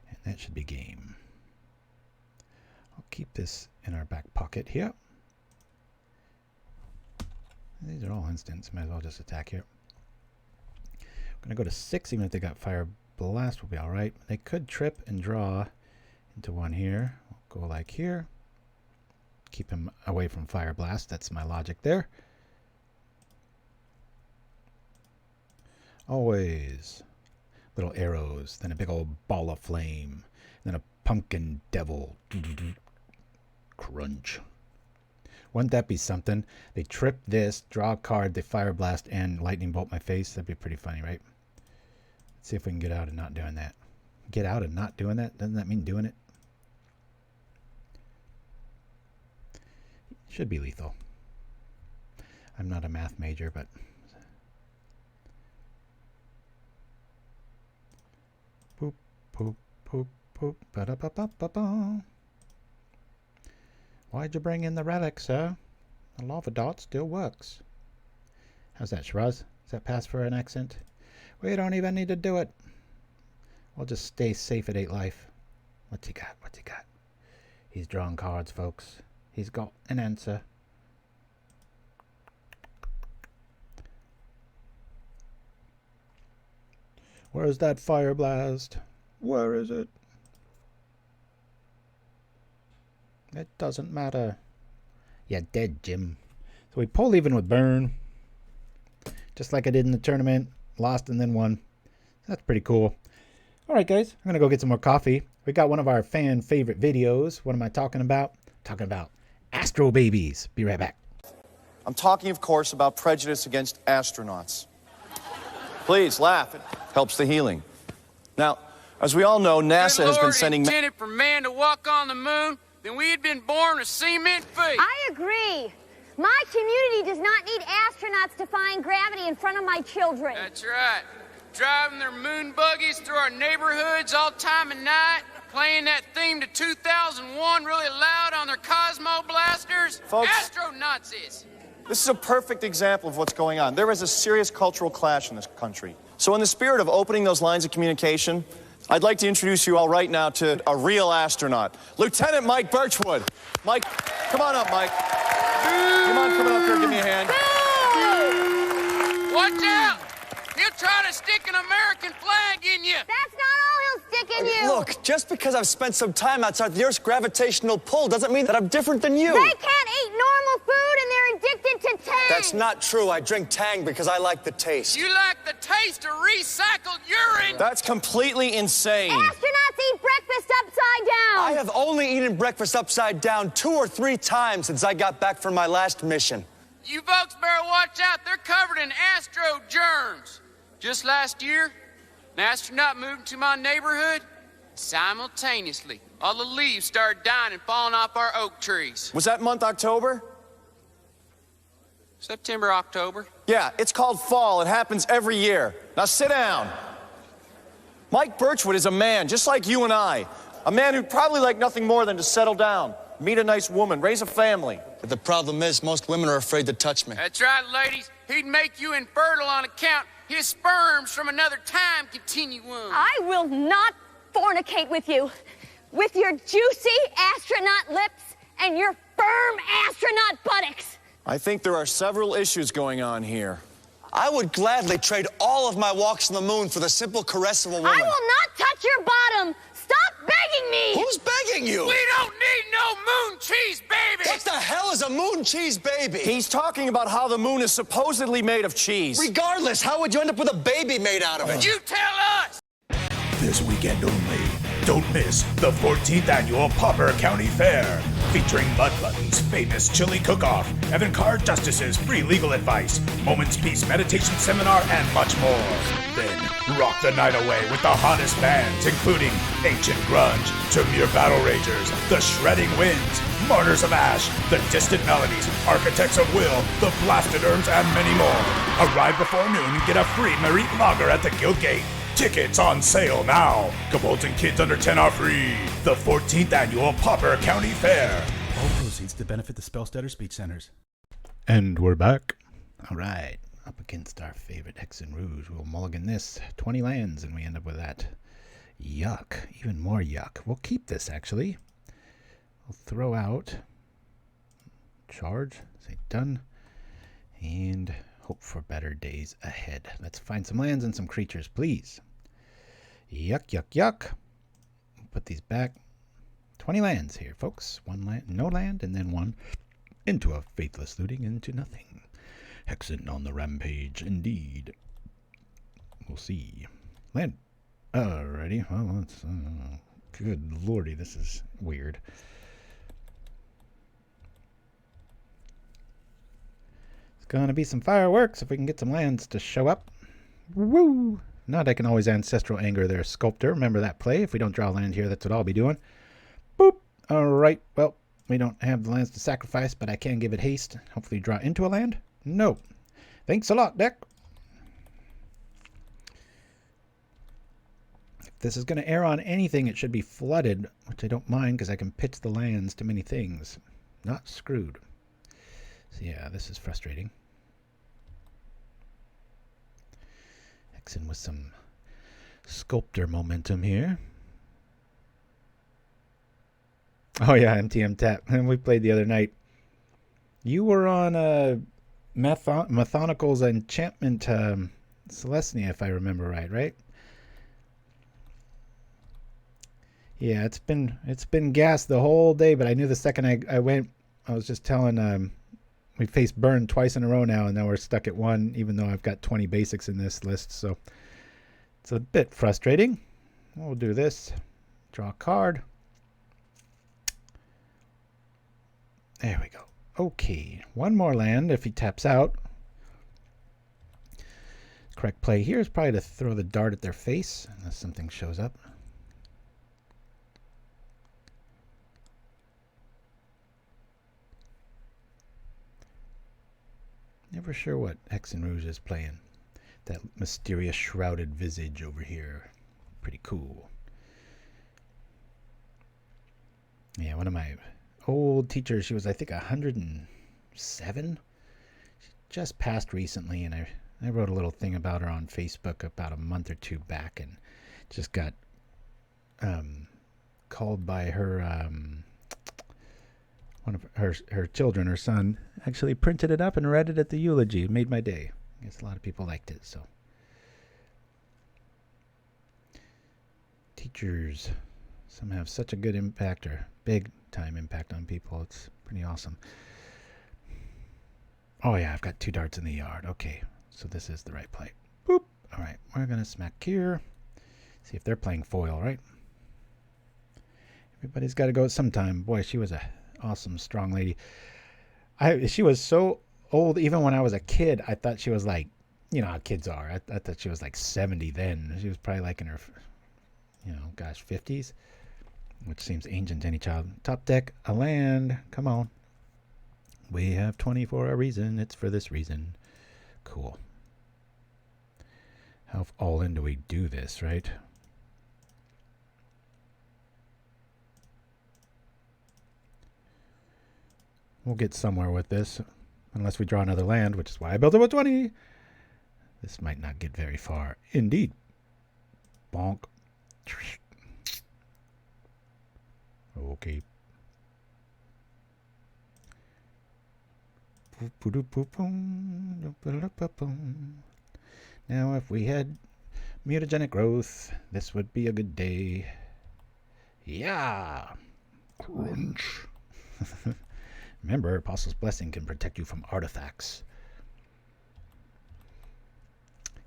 And that should be game. I'll keep this in our back pocket here. These are all instants. Might as well just attack here. I'm going to go to 6, even if they got Fireblast, will be alright. They could trip and draw into one here. We'll go like here. Keep him away from Fireblast. That's my logic there. Always little arrows, then a big old ball of flame, then a pumpkin devil. Crunch. Wouldn't that be something? They trip this, draw a card, they Fireblast, and lightning bolt my face. That'd be pretty funny, right? Let's see if we can get out and not doing that. Get out and not doing that? Doesn't that mean doing it? Should be lethal. I'm not a math major, but... Poop, poop, poop, poop, ba-da-ba-ba-ba-ba. Why'd you bring in the relic, sir? The lava dot still works. How's that, Shiraz? Does that pass for an accent? We don't even need to do it. We'll just stay safe at 8 life. What's he got? What's he got? He's drawing cards, folks. He's got an answer. Where's that Fireblast? Where is it? It doesn't matter. You're dead, Jim. So we pulled even with Burn. Just like I did in the tournament. Lost and then won. That's pretty cool. Alright, guys. I'm going to go get some more coffee. We got one of our fan favorite videos. What am I talking about? Talking about Astro Babies. Be right back. I'm talking, of course, about prejudice against astronauts. Please, laugh. It helps the healing. Now, as we all know, NASA has been sending... Good Lord intended for man to walk on the moon, then we had been born with cement feet. I agree. My community does not need astronauts defying gravity in front of my children. That's right. Driving their moon buggies through our neighborhoods all time of night, playing that theme to 2001 really loud on their Cosmo blasters. Folks, Astro-Nazis. This is a perfect example of what's going on. There is a serious cultural clash in this country. So in the spirit of opening those lines of communication, I'd like to introduce you all right now to a real astronaut, Lieutenant Mike Birchwood. Mike, come on up, Mike. You mind coming up here? Give me a hand. Watch out! He'll try to stick an American flag in you. That's not all he'll stick in you. Look, just because I've spent some time outside the Earth's gravitational pull doesn't mean that I'm different than you. They can't eat normal food and they're addicted to Tang. That's not true. I drink Tang because I like the taste. You like the taste of recycled urine. That's completely insane. Astronauts eat breakfast upside down. I have only eaten breakfast upside down 2 or 3 times since I got back from my last mission. You folks better watch out. They're covered in astro germs. Just last year, an astronaut moved into my neighborhood. Simultaneously, all the leaves started dying and falling off our oak trees. Was that month October? September, October. Yeah, it's called fall. It happens every year. Now sit down. Mike Birchwood is a man, just like you and I. A man who'd probably like nothing more than to settle down, meet a nice woman, raise a family. But the problem is, most women are afraid to touch me. That's right, ladies. He'd make you infertile on account his sperms from another time continuum. I will not fornicate with you. With your juicy astronaut lips and your firm astronaut buttocks. I think there are several issues going on here. I would gladly trade all of my walks on the moon for the simple caress of a woman. I will not touch your bottom. Stop begging me. Who's begging you? We don't need no moon cheese, baby! What the hell is a moon cheese baby? He's talking about how the moon is supposedly made of cheese. Regardless, how would you end up with a baby made out of it? You tell us! This weekend only, don't miss the 14th annual Pauper County Fair, featuring Mud Button's famous chili cook-off, avant-garde justices' free legal advice, Moments Peace meditation seminar, and much more. Then rock the night away with the hottest bands, including Ancient Grunge, Tamir Battle Ragers, The Shredding Winds, Martyrs of Ash, The Distant Melodies, Architects of Will, The Blasted Herbs, and many more. Arrive before noon and get a free Marit Lager at the Guild Gate. Tickets on sale now. Kobolds and kids under 10 are free. The 14th annual Pauper County Fair. All proceeds to benefit the Spellstutter Speech Centers. And we're back. All right. Up against our favorite hexxen ruge. We'll mulligan this 20 lands and we end up with that. Yuck. Even more yuck. We'll keep this actually. We'll throw out. Charge. Say done. And hope for better days ahead. Let's find some lands and some creatures, please. Yuck, yuck, yuck. Put these back. 20 lands here, folks. One land, no land, and then one into a Faithless Looting, into nothing. Hexxen on the rampage, indeed. We'll see. Land. Alrighty. Well, let's. Good lordy, this is weird. It's gonna be some fireworks if we can get some lands to show up. Woo! Not I can always Ancestral Anger their Sculptor. Remember that play. If we don't draw land here, that's what I'll be doing. Boop. Alright, well, we don't have the lands to sacrifice, but I can give it haste. Hopefully draw into a land. No. Thanks a lot, deck. If this is going to err on anything, it should be flooded, which I don't mind because I can pitch the lands to many things. Not screwed. So yeah, this is frustrating. Hexxen with some Sculptor momentum here. Oh yeah, Mtmentat. And we played the other night. You were on Methonical's enchantment Celestia, if I remember right? Yeah, it's been gas the whole day, but I knew the second I went, I was just telling we faced burn twice in a row now, and now we're stuck at one, even though I've got 20 basics in this list, so it's a bit frustrating. We'll do this. Draw a card. There we go. Okay, one more land if he taps out. Correct play here is probably to throw the dart at their face, unless something shows up. Never sure what Hexxen Rouge is playing. That mysterious shrouded visage over here. Pretty cool. Yeah, one of my old teachers, she was I think 107. She just passed recently, and I wrote a little thing about her on Facebook about a month or two back, and just got called by her one of her children, her son, actually printed it up and read it at the eulogy. It made my day. I guess a lot of people liked it. So teachers, some have such a good impact, or big time impact on people. It's pretty awesome. Oh yeah, I've got 2 darts in the yard. Okay, so this is the right play. Boop. All right, we're gonna smack here. See if they're playing foil, right? Everybody's got to go at some time. Boy, she was a awesome, strong lady. She was so old. Even when I was a kid, I thought she was like, you know how kids are. I thought she was like 70 then. She was probably like in her, you know, gosh, 50s, which seems ancient to any child. Top deck, a land. Come on. We have 20 for a reason. It's for this reason. Cool. How all in do we do this, right? We'll get somewhere with this, unless we draw another land, which is why I built it with 20. This might not get very far. Indeed. Bonk. Okay. Now, if we had Mutagenic Growth, this would be a good day. Yeah! Crunch. Remember, Apostle's Blessing can protect you from artifacts.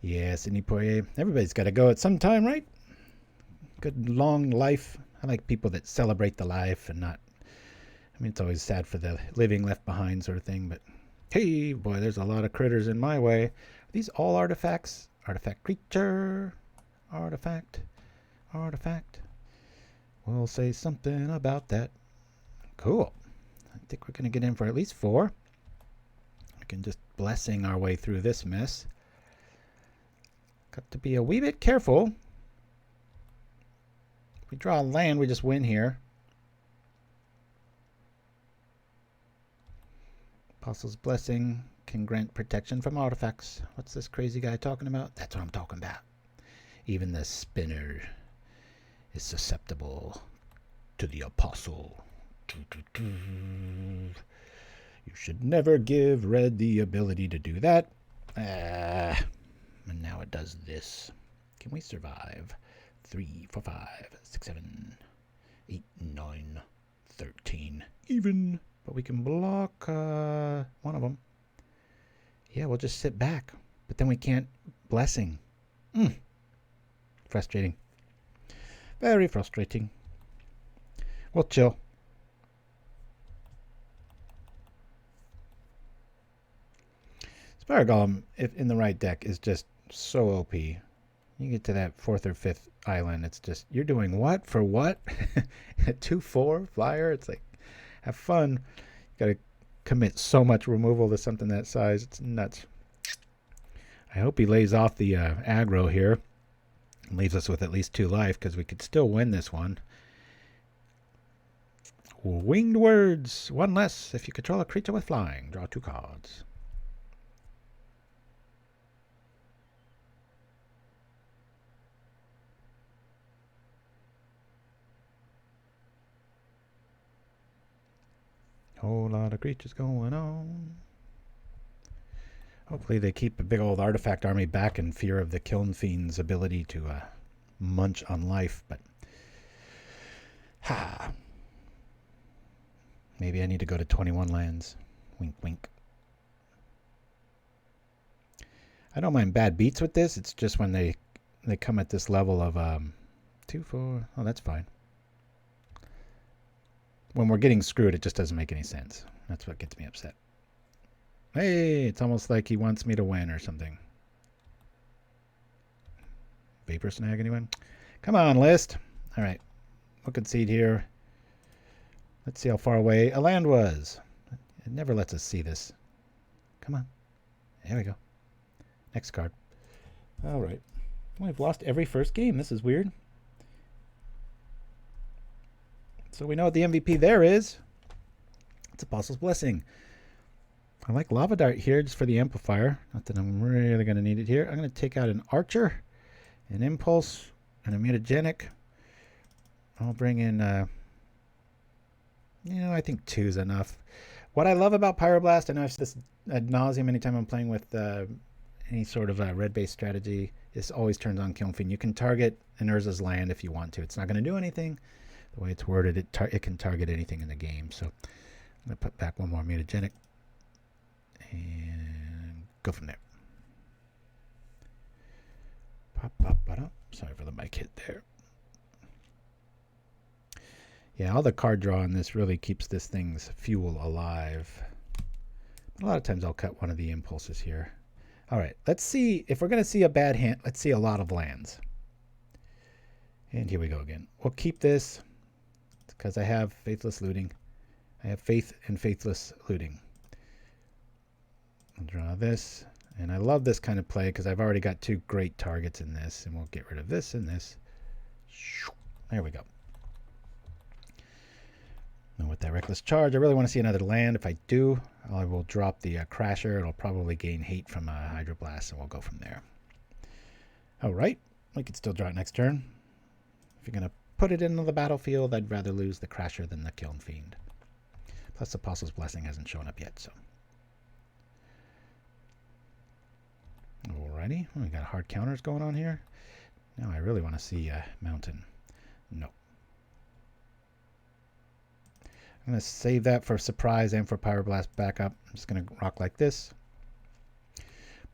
Yes, Sidney Poirier. Everybody's got to go at some time, right? Good long life. I like people that celebrate the life and not... I mean, it's always sad for the living left behind sort of thing, but... Hey, boy, there's a lot of critters in my way. Are these all artifacts? Artifact creature. Artifact. Artifact. We'll say something about that. Cool. I think we're going to get in for at least 4. We can just blessing our way through this mess. Got to be a wee bit careful. If we draw a land, we just win here. Apostle's Blessing can grant protection from artifacts. What's this crazy guy talking about? That's what I'm talking about. Even the spinner is susceptible to the Apostle. You should never give red the ability to do that. And now it does this. Can we survive? 3, 4, 5, 6, 7, 8, 9, 13. Even. But we can block one of them. Yeah, we'll just sit back. But then we can't blessing. Frustrating. Very frustrating. We'll chill. Spire Golem, if in the right deck, is just so OP. You get to that 4th or 5th island, it's just, you're doing what? For what? A 2/4 flyer? It's like, have fun. You gotta commit so much removal to something that size. It's nuts. I hope he lays off the aggro here and leaves us with at least 2 life, because we could still win this one. Winged words. 1 less. If you control a creature with flying, draw 2 cards. Whole lot of creatures going on. Hopefully they keep a big old artifact army back in fear of the Kiln Fiend's ability to munch on life, but maybe I need to go to 21 lands. Wink, wink. I don't mind bad beats with this. It's just when they come at this level of 2, 4. Oh, that's fine. When we're getting screwed, it just doesn't make any sense. That's what gets me upset. Hey, it's almost like he wants me to win or something. Vapor snag, anyone? Come on, list. All right. We'll concede here. Let's see how far away a land was. It never lets us see this. Come on. There we go. Next card. All right. Well, we've lost every first game. This is weird. So we know what the MVP there is. It's Apostle's Blessing. I like Lava Dart here just for the amplifier. Not that I'm really going to need it here. I'm going to take out an Archer, an Impulse, and a Mutagenic. I'll bring in, I think 2 is enough. What I love about Pyroblast, I know I've said this ad nauseum anytime I'm playing with any sort of red-based strategy, this always turns on Kiln Fiend. You can target an Urza's land if you want to. It's not going to do anything. The way it's worded, it can target anything in the game. So I'm going to put back 1 more Mutagenic and go from there. Pop, pop, pop. Sorry for the mic hit there. Yeah, all the card draw in this really keeps this thing's fuel alive. A lot of times I'll cut one of the impulses here. All right, let's see. If we're going to see a bad hand, let's see a lot of lands. And here we go again. We'll keep this because I have Faithless Looting. I have faith in Faithless Looting. I'll draw this. And I love this kind of play because I've already got two great targets in this. And we'll get rid of this and this. There we go. And with that Reckless Charge, I really want to see another land. If I do, I will drop the Crasher. It'll probably gain hate from a Hydroblast, and we'll go from there. All right. We can still draw it next turn. If you're going to put it into the battlefield, I'd rather lose the Crasher than the Kiln Fiend. Plus, Apostle's Blessing hasn't shown up yet, so. Alrighty. We got hard counters going on here. Now I really want to see Mountain. No. I'm going to save that for Surprise and for Pyroblast backup. I'm just going to rock like this.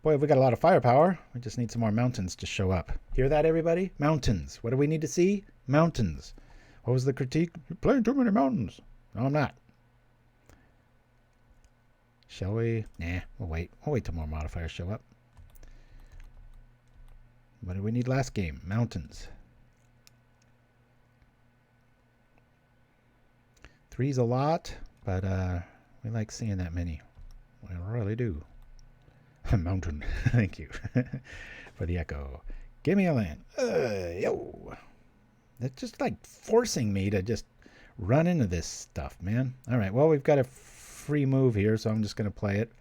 Boy, we got a lot of firepower. We just need some more mountains to show up. Hear that, everybody? Mountains. What do we need to see? Mountains. What was the critique? You're playing too many mountains. No, I'm not. Shall we? Nah, we'll wait. We'll wait till more modifiers show up. What did we need last game? Mountains. 3's a lot, but we like seeing that many. We really do. Mountain. Thank you for the echo. Give me a land. Yo. That's just like forcing me to just run into this stuff, man. All right, well, we've got a free move here, so I'm just going to play it.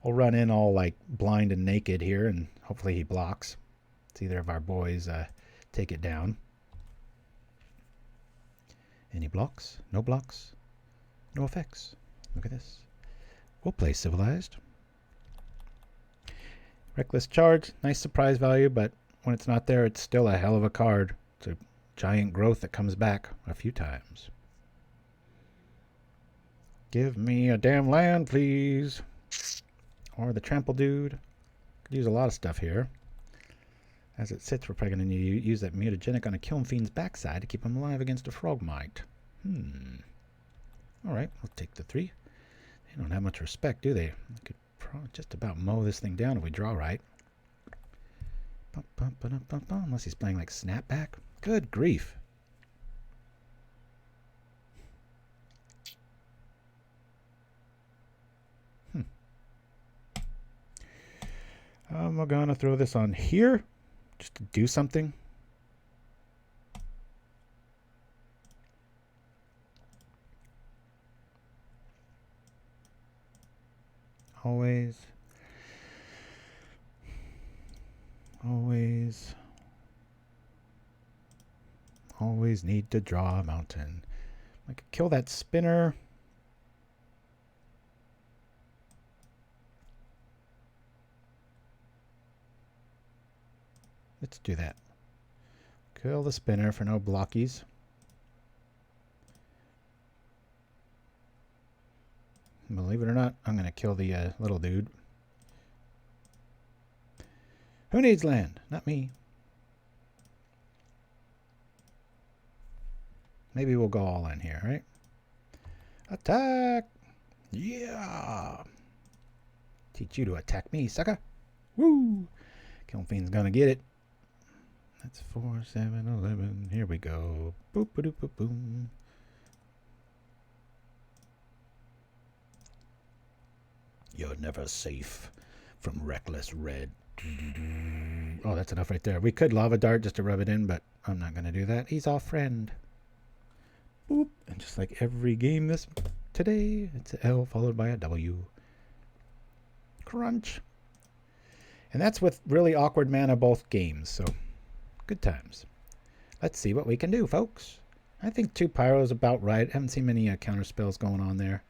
I'll run in all like blind and naked here, and hopefully he blocks. It's either of our boys take it down. Any blocks? No blocks? No effects. Look at this. We'll play Civilized. Reckless Charge. Nice surprise value, but when it's not there, it's still a hell of a card. It's a giant growth that comes back a few times. Give me a damn land, please. Or the Trample Dude. Could use a lot of stuff here. As it sits, we're probably going to use that Mutagenic on a Kiln Fiend's backside to keep him alive against a Frogmite. Alright, we'll take the 3. They don't have much respect, do they? They could just about mow this thing down if we draw right. Unless he's playing like Snapback. Good grief. I'm going to throw this on here. Just to do something. Always need to draw a mountain. I could kill that spinner. Let's do that. Kill the spinner for no blockies. Believe it or not, I'm going to kill the little dude. Who needs land? Not me. Maybe we'll go all in here, right? Attack! Yeah! Teach you to attack me, sucker. Woo! Kiln Fiend's going to get it. That's 4, 7, 11. Here we go. Boop, boop, boop, boom. You're never safe from Reckless Red. Oh, that's enough right there. We could Lava Dart just to rub it in, but I'm not going to do that. He's our friend. Boop. And just like every game today, it's an L followed by a W. Crunch. And that's with really awkward mana both games, so good times. Let's see what we can do, folks. I think 2 Pyro is about right. I haven't seen many counter spells going on there.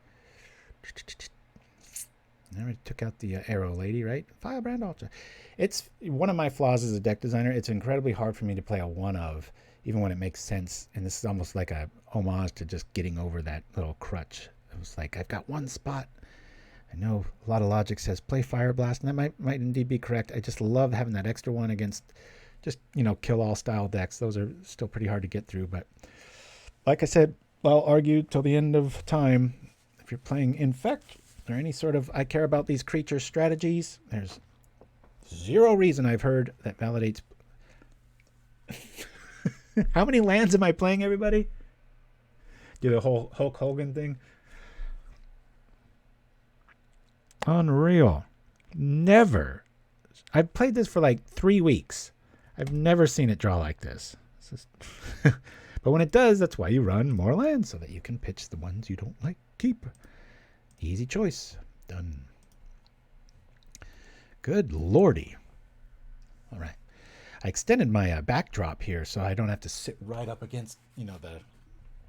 I already took out the arrow lady, right? Firebrand Archer. It's one of my flaws as a deck designer. It's incredibly hard for me to play a one of, even when it makes sense. And this is almost like a homage to just getting over that little crutch. It was like, I've got one spot. I know a lot of logic says play Fireblast, and that might indeed be correct. I just love having that extra one against just, kill all style decks. Those are still pretty hard to get through. But like I said, I'll argue till the end of time. If you're playing Infect, there any sort of I care about these creatures strategies? There's zero reason I've heard that validates. How many lands am I playing, everybody? Do the whole Hulk Hogan thing. Unreal. Never. I've played this for like 3 weeks. I've never seen it draw like this. It's just but when it does, that's why you run more lands, so that you can pitch the ones you don't like. Keep. Easy choice. Done. Good lordy. All right. I extended my backdrop here so I don't have to sit right up against, you know,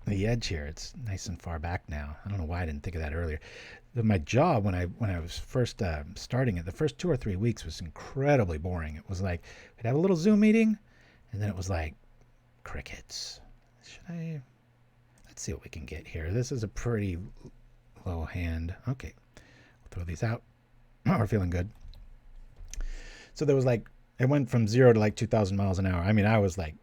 the edge here. It's nice and far back now. I don't know why I didn't think of that earlier. My job when I was first starting it, the first 2 or 3 weeks was incredibly boring. It was like we'd have a little Zoom meeting, and then it was like crickets. Let's see what we can get here. This is a pretty low hand. Okay, we'll throw these out. We're feeling good. So there was like, it went from 0 to like 2,000 miles an hour. I mean, I was like,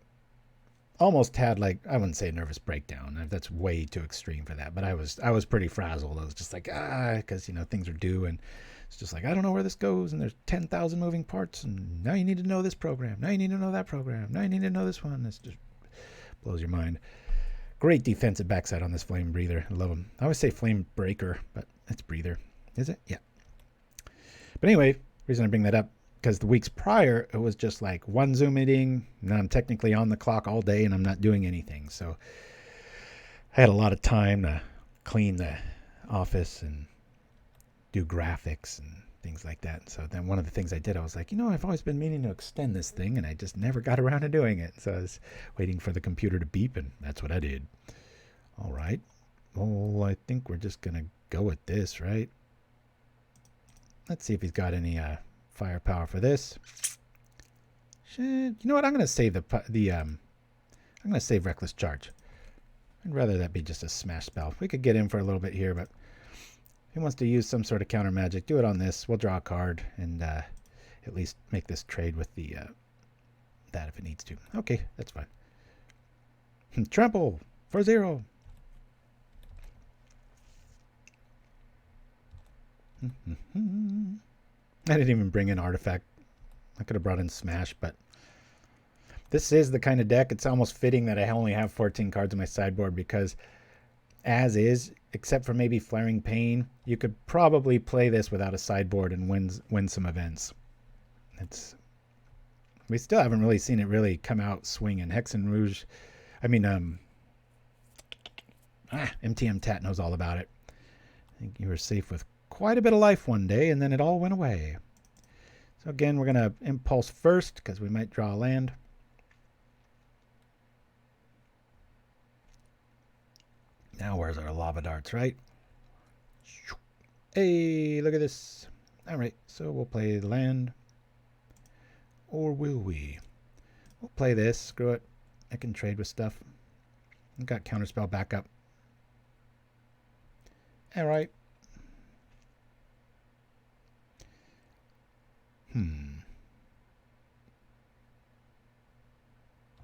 almost had like, I wouldn't say a nervous breakdown. That's way too extreme for that. But I was pretty frazzled. I was just like, because, you know, things are due. And it's just like, I don't know where this goes. And there's 10,000 moving parts. And now you need to know this program. Now you need to know that program. Now you need to know this one. It's just blows your mind. Great defensive backside on this Flame Breather. I love him. I always say Flame Breaker, but it's Breather. Is it? Yeah. But anyway, reason I bring that up, because the weeks prior, it was just like one Zoom meeting. Now I'm technically on the clock all day and I'm not doing anything. So I had a lot of time to clean the office and do graphics and things like that. So then one of the things I did, I was like, you know, I've always been meaning to extend this thing and I just never got around to doing it. So I was waiting for the computer to beep and that's what I did. All right. Well, I think we're just going to go with this, right? Let's see if he's got any firepower for this. Shit. You know what? I'm going to save I'm going to save Reckless Charge. I'd rather that be just a smash spell. We could get in for a little bit here, but if he wants to use some sort of counter magic, do it on this. We'll draw a card and at least make this trade with the that if it needs to. Okay, that's fine. Trample for 0. I didn't even bring in Artifact. I could have brought in Smash, but this is the kind of deck, it's almost fitting that I only have 14 cards in my sideboard because as is, except for maybe Flaring Pain, you could probably play this without a sideboard and win some events. We still haven't really seen it really come out swinging. Hexxen Rouge, I mean, Mtmentat knows all about it. I think you were safe with quite a bit of life one day, and then it all went away. So again, we're going to Impulse first, because we might draw a land. Now where's our Lava Darts, right? Hey, look at this. All right, so we'll play the land. Or will we? We'll play this. Screw it. I can trade with stuff. I've got Counterspell backup. All right.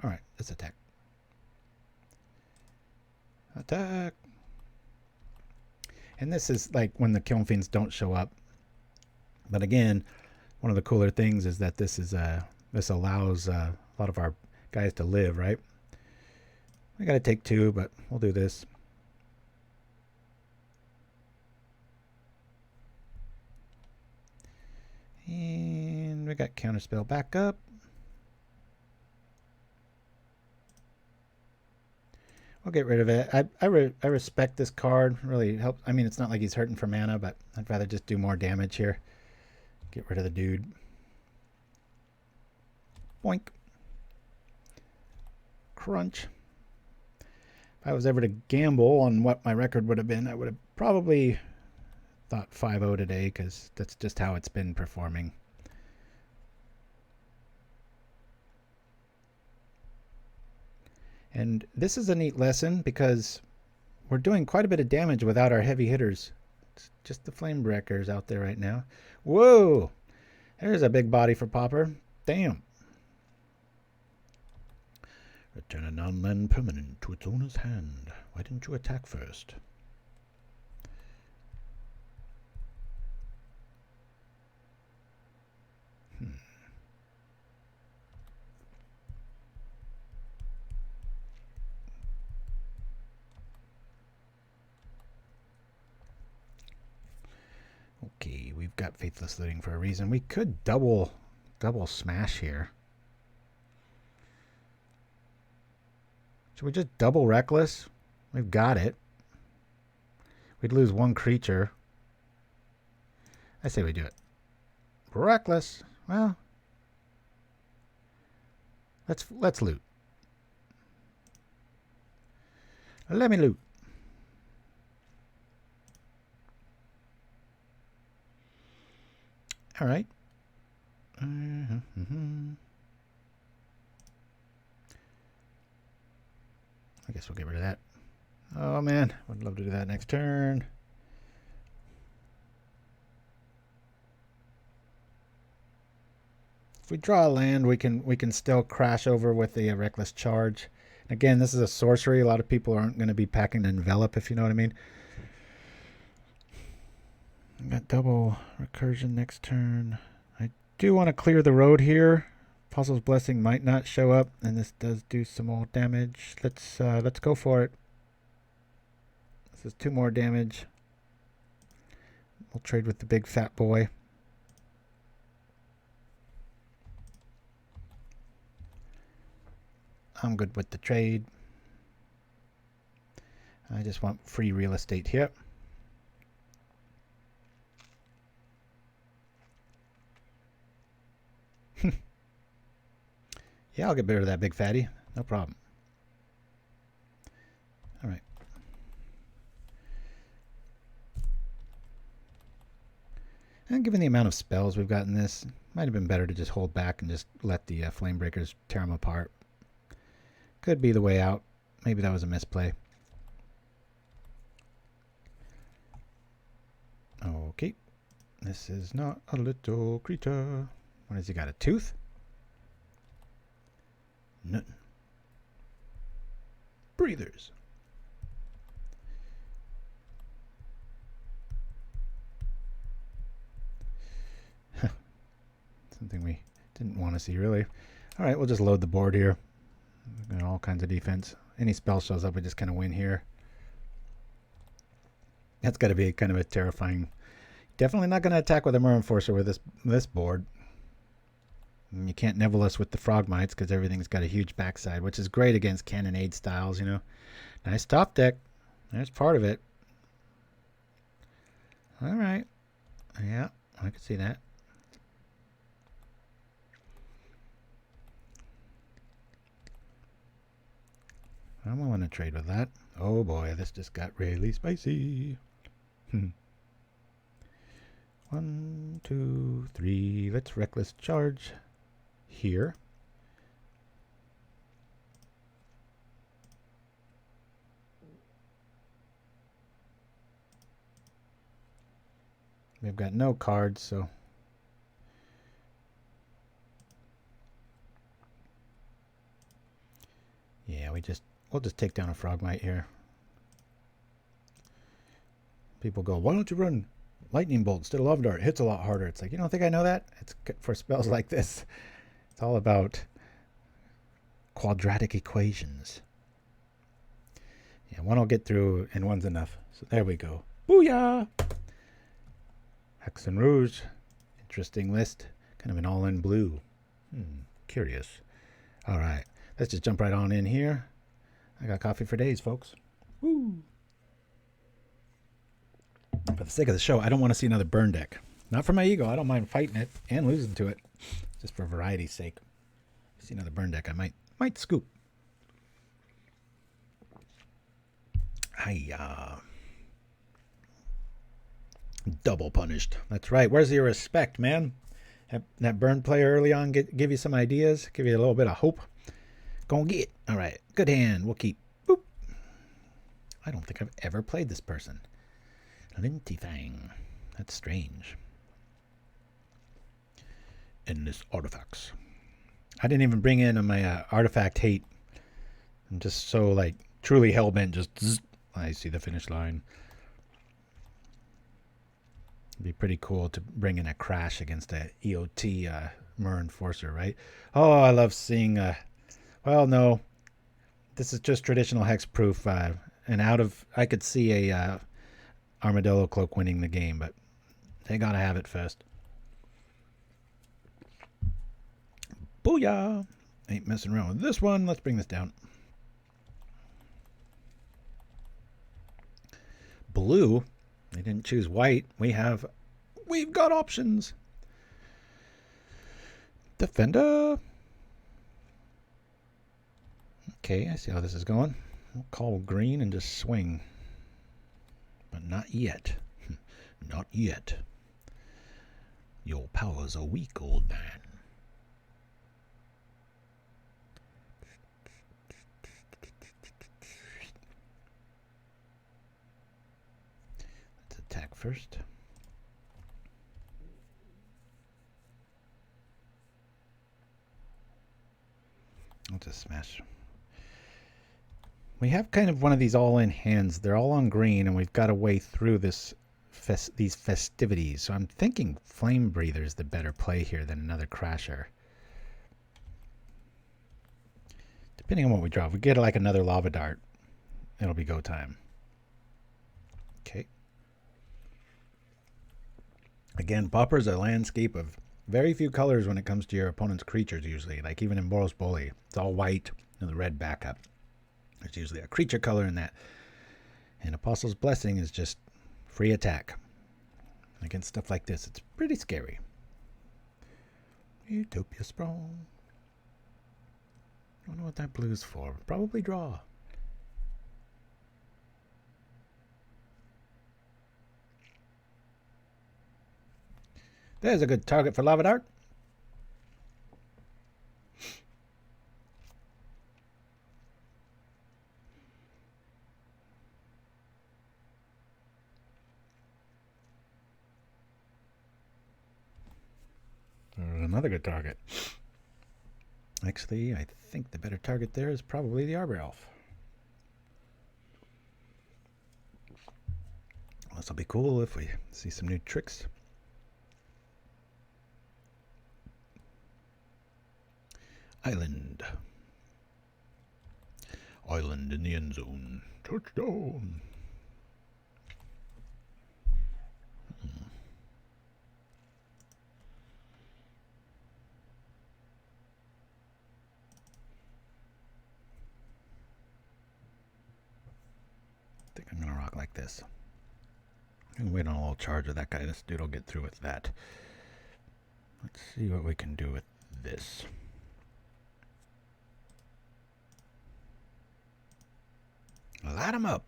All right, let's attack. Attack. And this is like when the Kiln Fiends don't show up. But again, one of the cooler things is that this allows a lot of our guys to live, right? I got to take 2, but we'll do this. And we got Counterspell back up. We'll get rid of it. I respect this card. Really helps. I mean, it's not like he's hurting for mana, but I'd rather just do more damage here. Get rid of the dude. Boink. Crunch. If I was ever to gamble on what my record would have been, I would have probably thought 5-0 today, because that's just how it's been performing. And this is a neat lesson because we're doing quite a bit of damage without our heavy hitters. It's just the flame breakers out there right now. Whoa! There's a big body for Pauper. Damn. Return a non-land permanent to its owner's hand. Why didn't you attack first? we've got Faithless Looting for a reason. We could double smash here. Should we just double Reckless? We've got it. We'd lose one creature. I say we do it. Reckless. Well, let's loot. Let me loot. All right. I guess we'll get rid of that. Oh man, would love to do that next turn. If we draw a land, we can still crash over with a reckless charge. Again, this is a sorcery. A lot of people aren't going to be packing Envelop, if you know what I mean. Got double recursion next turn. I do want to clear the road here. Puzzle's Blessing might not show up, and this does do some more damage. Let's go for it. This is 2 more damage. We'll trade with the big fat boy. I'm good with the trade. I just want free real estate here. Yeah, I'll get rid of that big fatty. No problem. All right. And given the amount of spells we've got in this, might have been better to just hold back and just let the flame breakers tear them apart. Could be the way out. Maybe that was a misplay. Okay. This is not a little creature. What has he got? A tooth? Nothing. Breathers. Something we didn't want to see, really. All right, we'll just load the board here. Got all kinds of defense. Any spell shows up, we just kind of win here. That's got to be kind of a terrifying. Definitely not going to attack with a Murr Enforcer with this board. And you can't Neville us with the Frogmites because everything's got a huge backside, which is great against Cannonade styles, you know. Nice top deck. There's part of it. All right. Yeah, I can see that. I'm willing to trade with that. Oh boy, this just got really spicy. 1, 2, 3. Let's reckless charge here. We've got no cards, so yeah, we'll just take down a Frogmite here. People go, why don't you run Lightning Bolt instead of Love Dart? It hits a lot harder. It's like, you don't think I know that? It's for spells like this. It's all about quadratic equations. Yeah, one will get through and one's enough. So there we go. Booyah! Hexxen Rouge. Interesting list. Kind of an all-in blue. Curious. All right. Let's just jump right on in here. I got coffee for days, folks. Woo! For the sake of the show, I don't want to see another burn deck. Not for my ego. I don't mind fighting it and losing to it. Just for variety's sake. If I see another burn deck, I might scoop. Hiya. Double punished. That's right. Where's your respect, man? That burn player early on give you some ideas, give you a little bit of hope. Gonna get. All right. Good hand. We'll keep. Boop. I don't think I've ever played this person. Lintyfang. That's strange. Endless artifacts. I didn't even bring in my artifact hate. I'm just so like truly hellbent. Just zzz. I see the finish line. It'd be pretty cool to bring in a crash against a EOT Murr Enforcer, right? Oh, I love seeing. Well, no, this is just traditional hexproof. And I could see a Armadillo Cloak winning the game, but They gotta have it first. Booyah! Ain't messing around with this one. Let's bring this down. Blue. They didn't choose white. We've got options. Defender. Okay, I see how this is going. We'll call green and just swing. But not yet. Not yet. Your powers are weak, old man. Let's attack first. I'll just smash. We have kind of one of these all-in hands. They're all on green, and we've got a way through these festivities. So I'm thinking Flamebreather is the better play here than another Crasher. Depending on what we draw. If we get like another Lava Dart, it'll be go time. Okay. Again, Pauper's a landscape of very few colors when it comes to your opponent's creatures usually. Like even in Boros Bully, it's all white and the red backup. There's usually a creature color in that. And Apostle's Blessing is just free attack. Against stuff like this, it's pretty scary. Utopia Sprawl. I don't know what that blue's for. Probably draw. There's a good target for Lava Dart. Another good target. Actually, I think the better target there is probably the Arbor Elf. This will be cool if we see some new tricks. Island. Island in the end zone. Touchdown. I think I'm going to rock like this. I'm going to wait on a little charge of that guy. This dude will get through with that. Let's see what we can do with this. Light him up.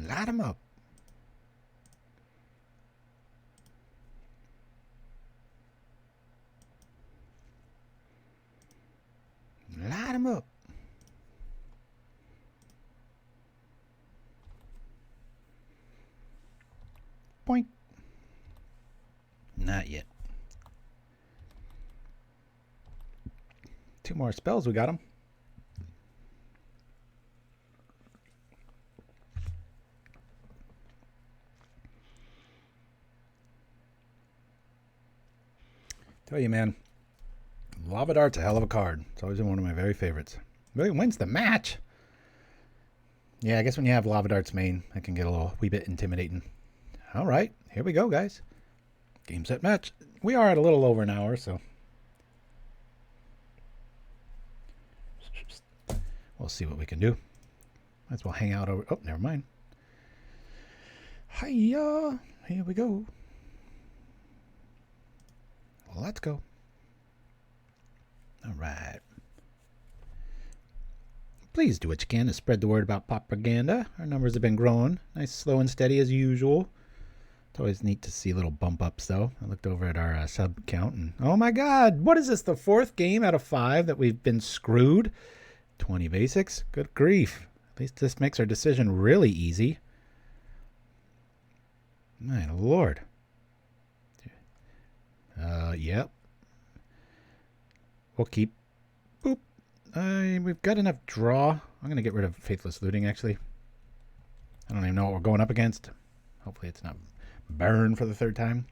Light him up. Light him up. Point. Not yet. Two more spells, we got them. Tell you, man, Lava Dart's a hell of a card. It's always been one of my very favorites. Really wins the match. Yeah, I guess when you have Lava Dart's main, it can get a wee bit intimidating. All right, here we go, guys. Game, set, match. We are at a little over an hour, so we'll see what we can do. Might as well hang out over. Oh, never mind. Hiya! Here we go. Well, let's go. All right. Please do what you can to spread the word about Propaganda. Our numbers have been growing. Nice, slow, and steady as usual. It's always neat to see little bump ups, though. I looked over at our sub count, and oh my God, what is this? The 4th game out of 5 that we've been screwed? 20 basics? Good grief. At least this makes our decision really easy. My Lord. Yep. We'll keep We've got enough draw. I'm going to get rid of Faithless Looting, actually. I don't even know what we're going up against. Hopefully it's not burn for the third time.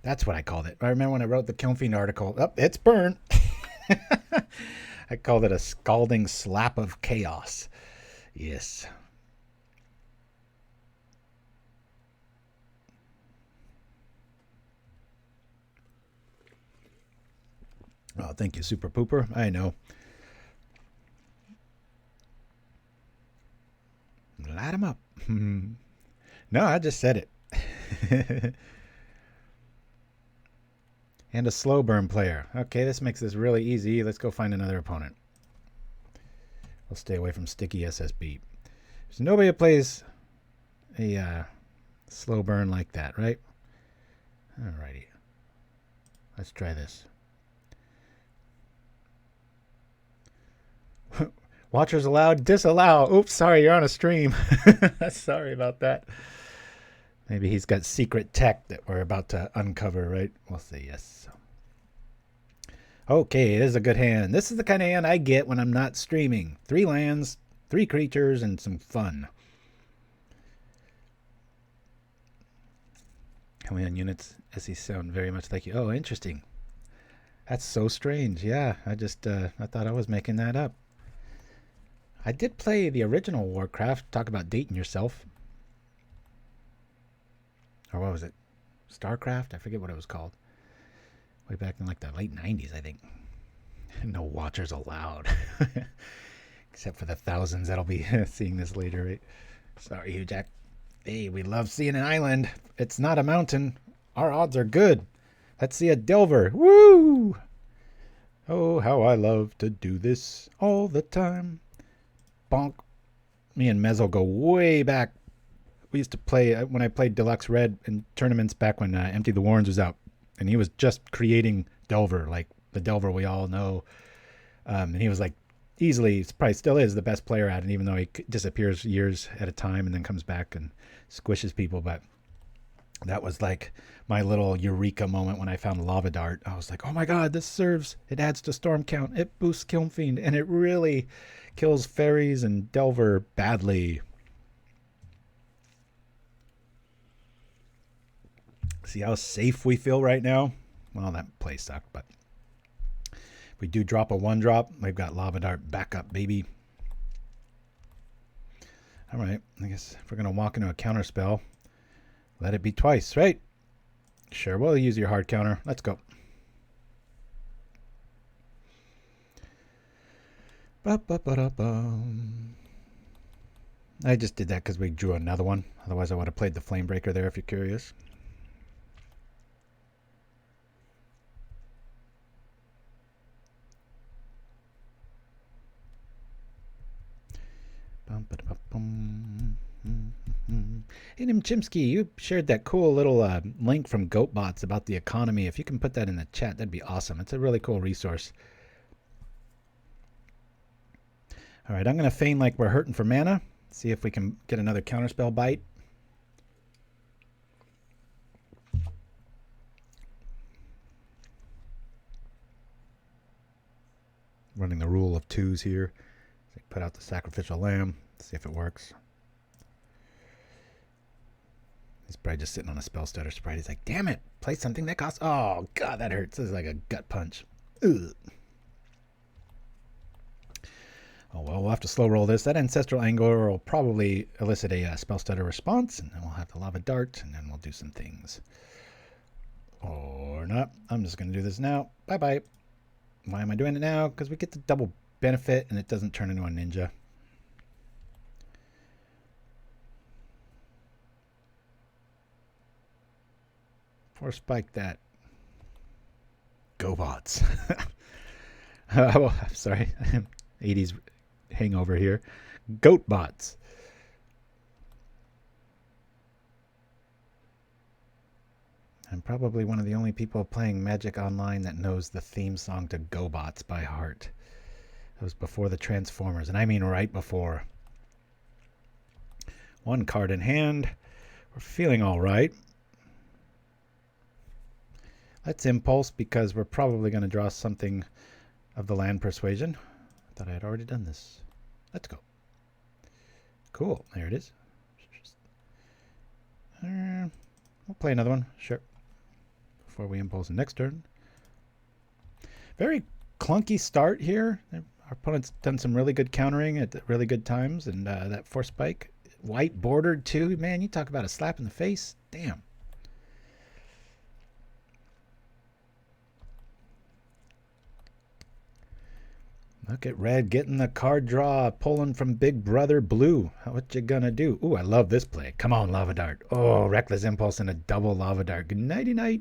That's what I called it. I remember when I wrote the Kiln Fiend article. Oh, it's burn. I called it a scalding slap of chaos. Yes. Oh, thank you, Super Pooper. I know. Light him up. No, I just said it. And a slow burn player. Okay, this makes this really easy. Let's go find another opponent. We'll stay away from sticky SSB. There's nobody who plays a slow burn like that, right? Alrighty. Let's try this. Watchers allowed, disallow. Oops, sorry, you're on a stream. Sorry about that. Maybe he's got secret tech that we're about to uncover, right? We'll say yes. Okay, this is a good hand. This is the kind of hand I get when I'm not streaming. 3 lands, 3 creatures, and some fun. Command units, SE sound very much like you. Oh, interesting. That's so strange. Yeah, I thought I was making that up. I did play the original Warcraft. Talk about dating yourself. Or what was it? StarCraft? I forget what it was called. Way back in like the late 90s, I think. No watchers allowed. Except for the thousands that'll be seeing this later, right? Sorry, Hugh Jack. Hey, we love seeing an island. It's not a mountain. Our odds are good. Let's see a Delver. Woo! Oh, how I love to do this all the time. Bonk. Me and Mezzo go way back. We used to play when I played Deluxe Red in tournaments back when Empty the Warrens was out. And he was just creating Delver, like the Delver we all know. And he was like easily, probably still is, the best player at it, even though he disappears years at a time and then comes back and squishes people. But that was like my little eureka moment when I found Lava Dart. I was like, oh my god, this serves. It adds to storm count. It boosts Kiln Fiend. And it really kills fairies and Delver badly. See how safe we feel right now? Well, that play sucked, but if we do drop a 1-drop, we've got Lava Dart backup, baby. All right, I guess if we're going to walk into a counter spell, let it be twice, right? Sure, we'll use your hard counter. Let's go. I just did that because we drew another one. Otherwise, I would have played the Flamebreaker there if you're curious. Hey, Nim Chimpskey, you shared that cool little link from GoatBots about the economy. If you can put that in the chat, that'd be awesome. It's a really cool resource. All right, I'm going to feign like we're hurting for mana. See if we can get another counterspell bite. Running the rule of 2s here. Put out the Sacrificial Lamb. See if it works. He's probably just sitting on a spell stutter sprite. He's like, damn it, play something that costs. Oh, God, that hurts. This is like a gut punch. Ugh. Oh, well, we'll have to slow roll this. That Ancestral Anger will probably elicit a spell stutter response, and then we'll have the Lava Dart, and then we'll do some things. Or not. I'm just going to do this now. Bye-bye. Why am I doing it now? Because we get the double benefit, and it doesn't turn into a ninja. Or spike that. Go bots. Oh, I'm sorry. 80s hangover here. Goat bots. I'm probably one of the only people playing Magic Online that knows the theme song to Go Bots by heart. It was before the Transformers, and I mean right before. 1 card in hand. We're feeling all right. Let's impulse because we're probably going to draw something of the land persuasion. I thought I had already done this. Let's go. Cool. There it is. We'll play another one. Sure. Before we impulse the next turn. Very clunky start here. Our opponent's done some really good countering at really good times. And that force spike. White bordered too. Man, you talk about a slap in the face. Damn. Look at red getting the card draw, pulling from Big Brother blue. What you gonna do? Ooh, I love this play. Come on, Lava Dart. Oh, Reckless Impulse and a double Lava Dart. Good nighty night.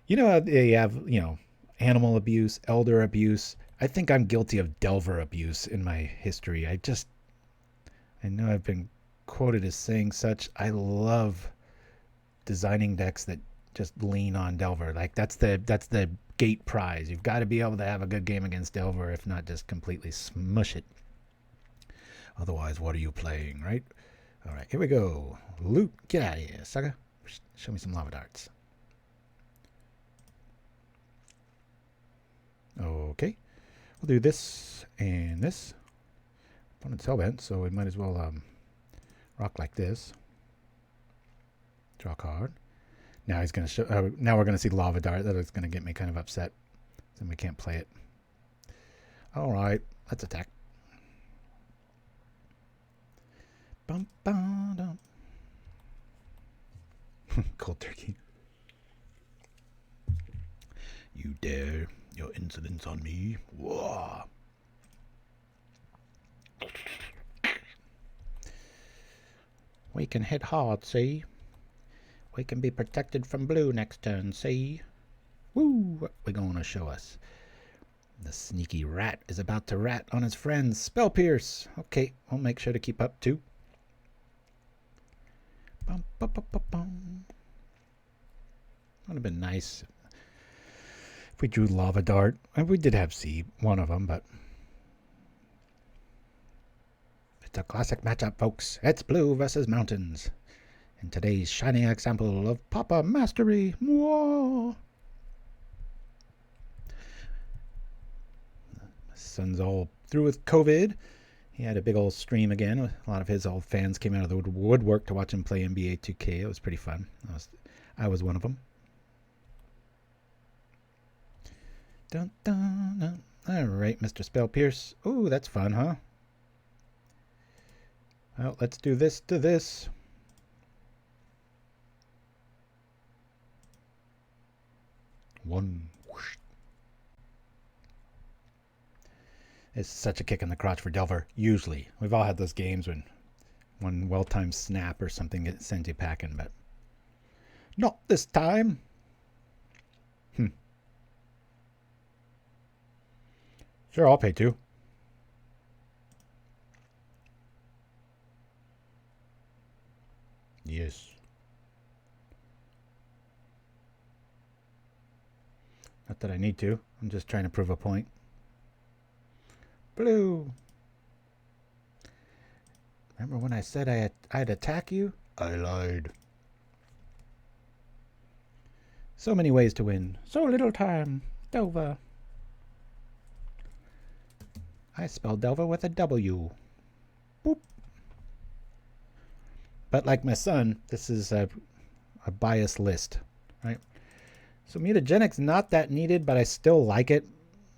You know, they have, you know, animal abuse, elder abuse. I think I'm guilty of Delver abuse in my history. I know I've been quoted as saying such. I love designing decks that just lean on Delver. Like that's the gate prize. You've got to be able to have a good game against Delver, if not just completely smush it. Otherwise, what are you playing, right? All right, here we go. Loot, get out of here, sucker. Show me some Lava Darts. Okay, we'll do this and this. Opponent's hellbent, so we might as well rock like this. Draw a card. Now he's gonna show. Now we're gonna see Lava Dart. That is gonna get me kind of upset. Then we can't play it. All right, let's attack. Bum, bum, dum. Cold turkey. You dare your insolence on me? Whoa. We can hit hard, see? We can be protected from blue next turn, see? Woo! What we gonna show us? The sneaky rat is about to rat on his friends. Spell Pierce! Okay, we'll make sure to keep up too. Bum, bum, bum, bum, bum. Would have been nice if we drew Lava Dart. And we did have C, one of them, but it's a classic matchup, folks. It's blue versus mountains. And today's shining example of Pauper mastery. Whoa! My son's all through with COVID. He had a big old stream again. A lot of his old fans came out of the woodwork to watch him play NBA 2K. It was pretty fun. I was one of them. Dun, dun, dun. All right, Mr. Spell Pierce. Ooh, that's fun, huh? Well, let's do this to this. One. Whoosh. It's such a kick in the crotch for Delver. Usually. We've all had those games when one well-timed snap or something gets sent you packing, but not this time. Sure, I'll pay too. Yes. Not that I need to. I'm just trying to prove a point. Blue. Remember when I said I'd attack you? I lied. So many ways to win. So little time. Delver. I spelled Delver with a W. Boop. But like my son, this is a biased list, right? So Mutagenic's not that needed, but I still like it.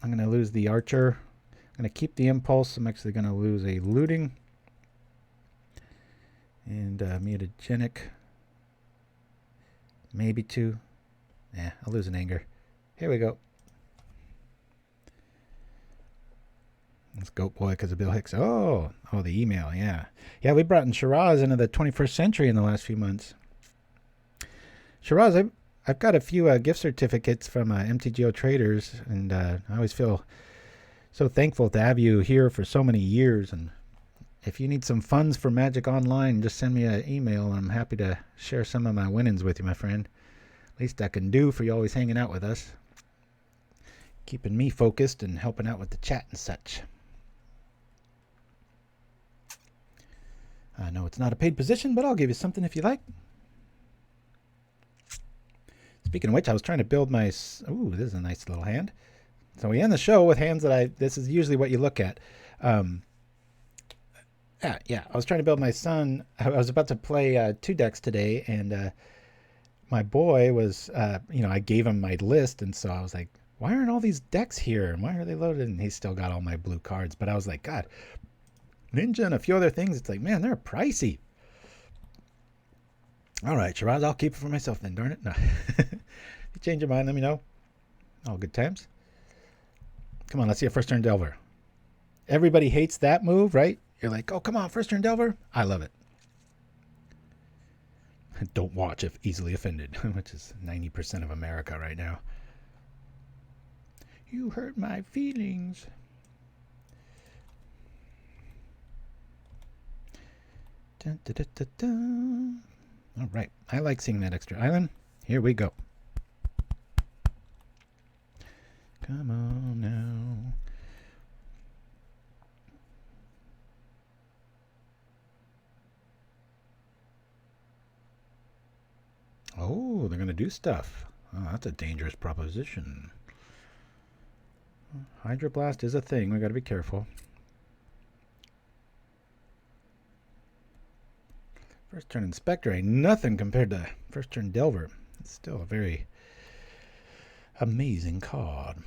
I'm going to lose the Archer. I'm going to keep the Impulse. I'm actually going to lose a Looting. And Mutagenic. Maybe two. Yeah, I'll lose an Anger. Here we go. Let's go, boy, because of Bill Hicks. Oh, the email, yeah. Yeah, we brought in Shiraz into the 21st century in the last few months. Shiraz, I've got a few gift certificates from MTGO traders, and I always feel so thankful to have you here for so many years. And if you need some funds for Magic Online, just send me an email, and I'm happy to share some of my winnings with you, my friend. Least I can do for you always hanging out with us. Keeping me focused and helping out with the chat and such. I know it's not a paid position, but I'll give you something if you like. Speaking of which, I was trying to build my... Ooh, this is a nice little hand. So we end the show with hands that this is usually what you look at. Yeah, I was trying to build my son. I was about to play 2 decks today, and my boy was, I gave him my list, and so I was like, why aren't all these decks here? And why are they loaded? And he's still got all my blue cards. But I was like, God, Ninja and a few other things, it's like, man, they're pricey. All right, Shiraz, I'll keep it for myself then, darn it. No. You change your mind, let me know. All good times. Come on, let's see a first turn Delver. Everybody hates that move, right? You're like, oh, come on, first turn Delver. I love it. Don't watch if easily offended, which is 90% of America right now. You hurt my feelings. Dun, dun, dun, dun, dun. All right, I like seeing that extra island. Here we go. Come on now. Oh, they're going to do stuff. Oh, that's a dangerous proposition. Hydroblast is a thing. We got to be careful. First turn Inspector ain't nothing compared to first turn Delver. It's still a very amazing card.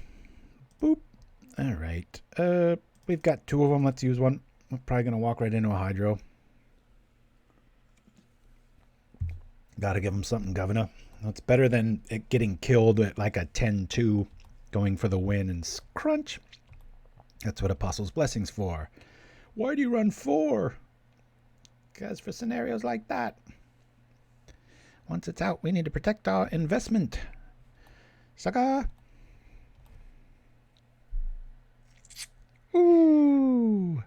Boop. All right. We've got 2 of them. Let's use one. We're probably going to walk right into a Hydro. Got to give him something, Governor. It's better than it getting killed at like a 10-2 going for the win and crunch. That's what Apostle's Blessing's for. Why do you run 4? Because for scenarios like that. Once it's out, we need to protect our investment. Sucker. Ooh.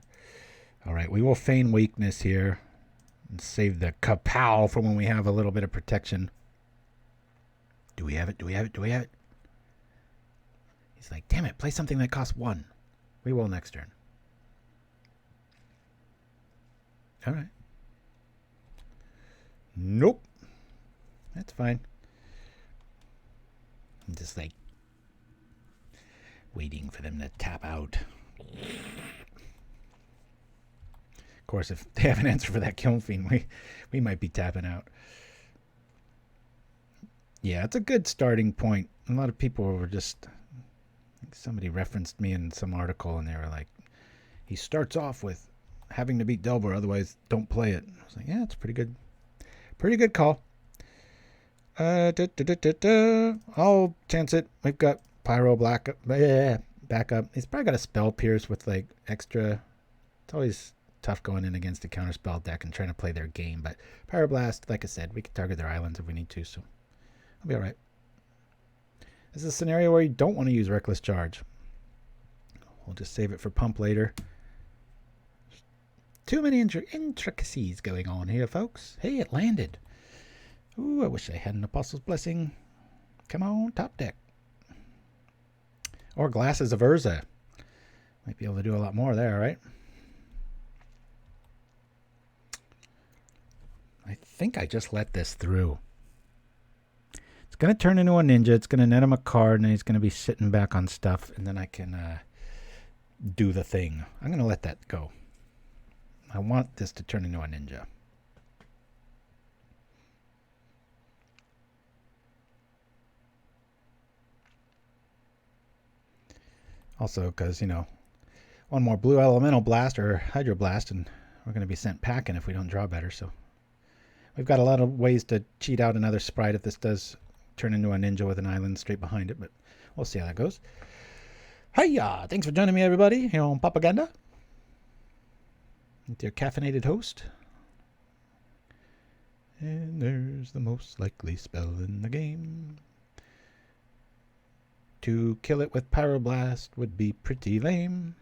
All right, we will feign weakness here. And save the kapow for when we have a little bit of protection. Do we have it? Do we have it? Do we have it? He's like, damn it, play something that costs 1. We will next turn. All right. Nope. That's fine. I'm just like waiting for them to tap out. Of course, if they have an answer for that Kiln Fiend, we might be tapping out. Yeah, it's a good starting point. A lot of people were just... Somebody referenced me in some article, and they were like, he starts off with having to beat Delver, otherwise don't play it. I was like, yeah, it's pretty good. Pretty good call. I'll chance it. We've got Pyroblast backup. He's probably got a Spell Pierce with like extra... It's always... tough going in against a counterspell deck and trying to play their game, but Pyroblast, like I said, we can target their islands if we need to, so I'll be alright. This is a scenario where you don't want to use Reckless Charge. We'll just save it for pump later. Too many intricacies going on here, folks. Hey, it landed. Ooh, I wish I had an Apostle's Blessing. Come on, top deck. Or Glasses of Urza. Might be able to do a lot more there, right? I think I just let this through. It's going to turn into a ninja. It's going to net him a card, and he's going to be sitting back on stuff, and then I can do the thing. I'm going to let that go. I want this to turn into a ninja. Also, because, one more blue elemental blast or hydroblast, and we're going to be sent packing if we don't draw better, so... We've got a lot of ways to cheat out another sprite if this does turn into a ninja with an island straight behind it, but we'll see how that goes. Hiya! Thanks for joining me, everybody, here on Propaganda. With your caffeinated host. And there's the most likely spell in the game. To kill it with Pyroblast would be pretty lame.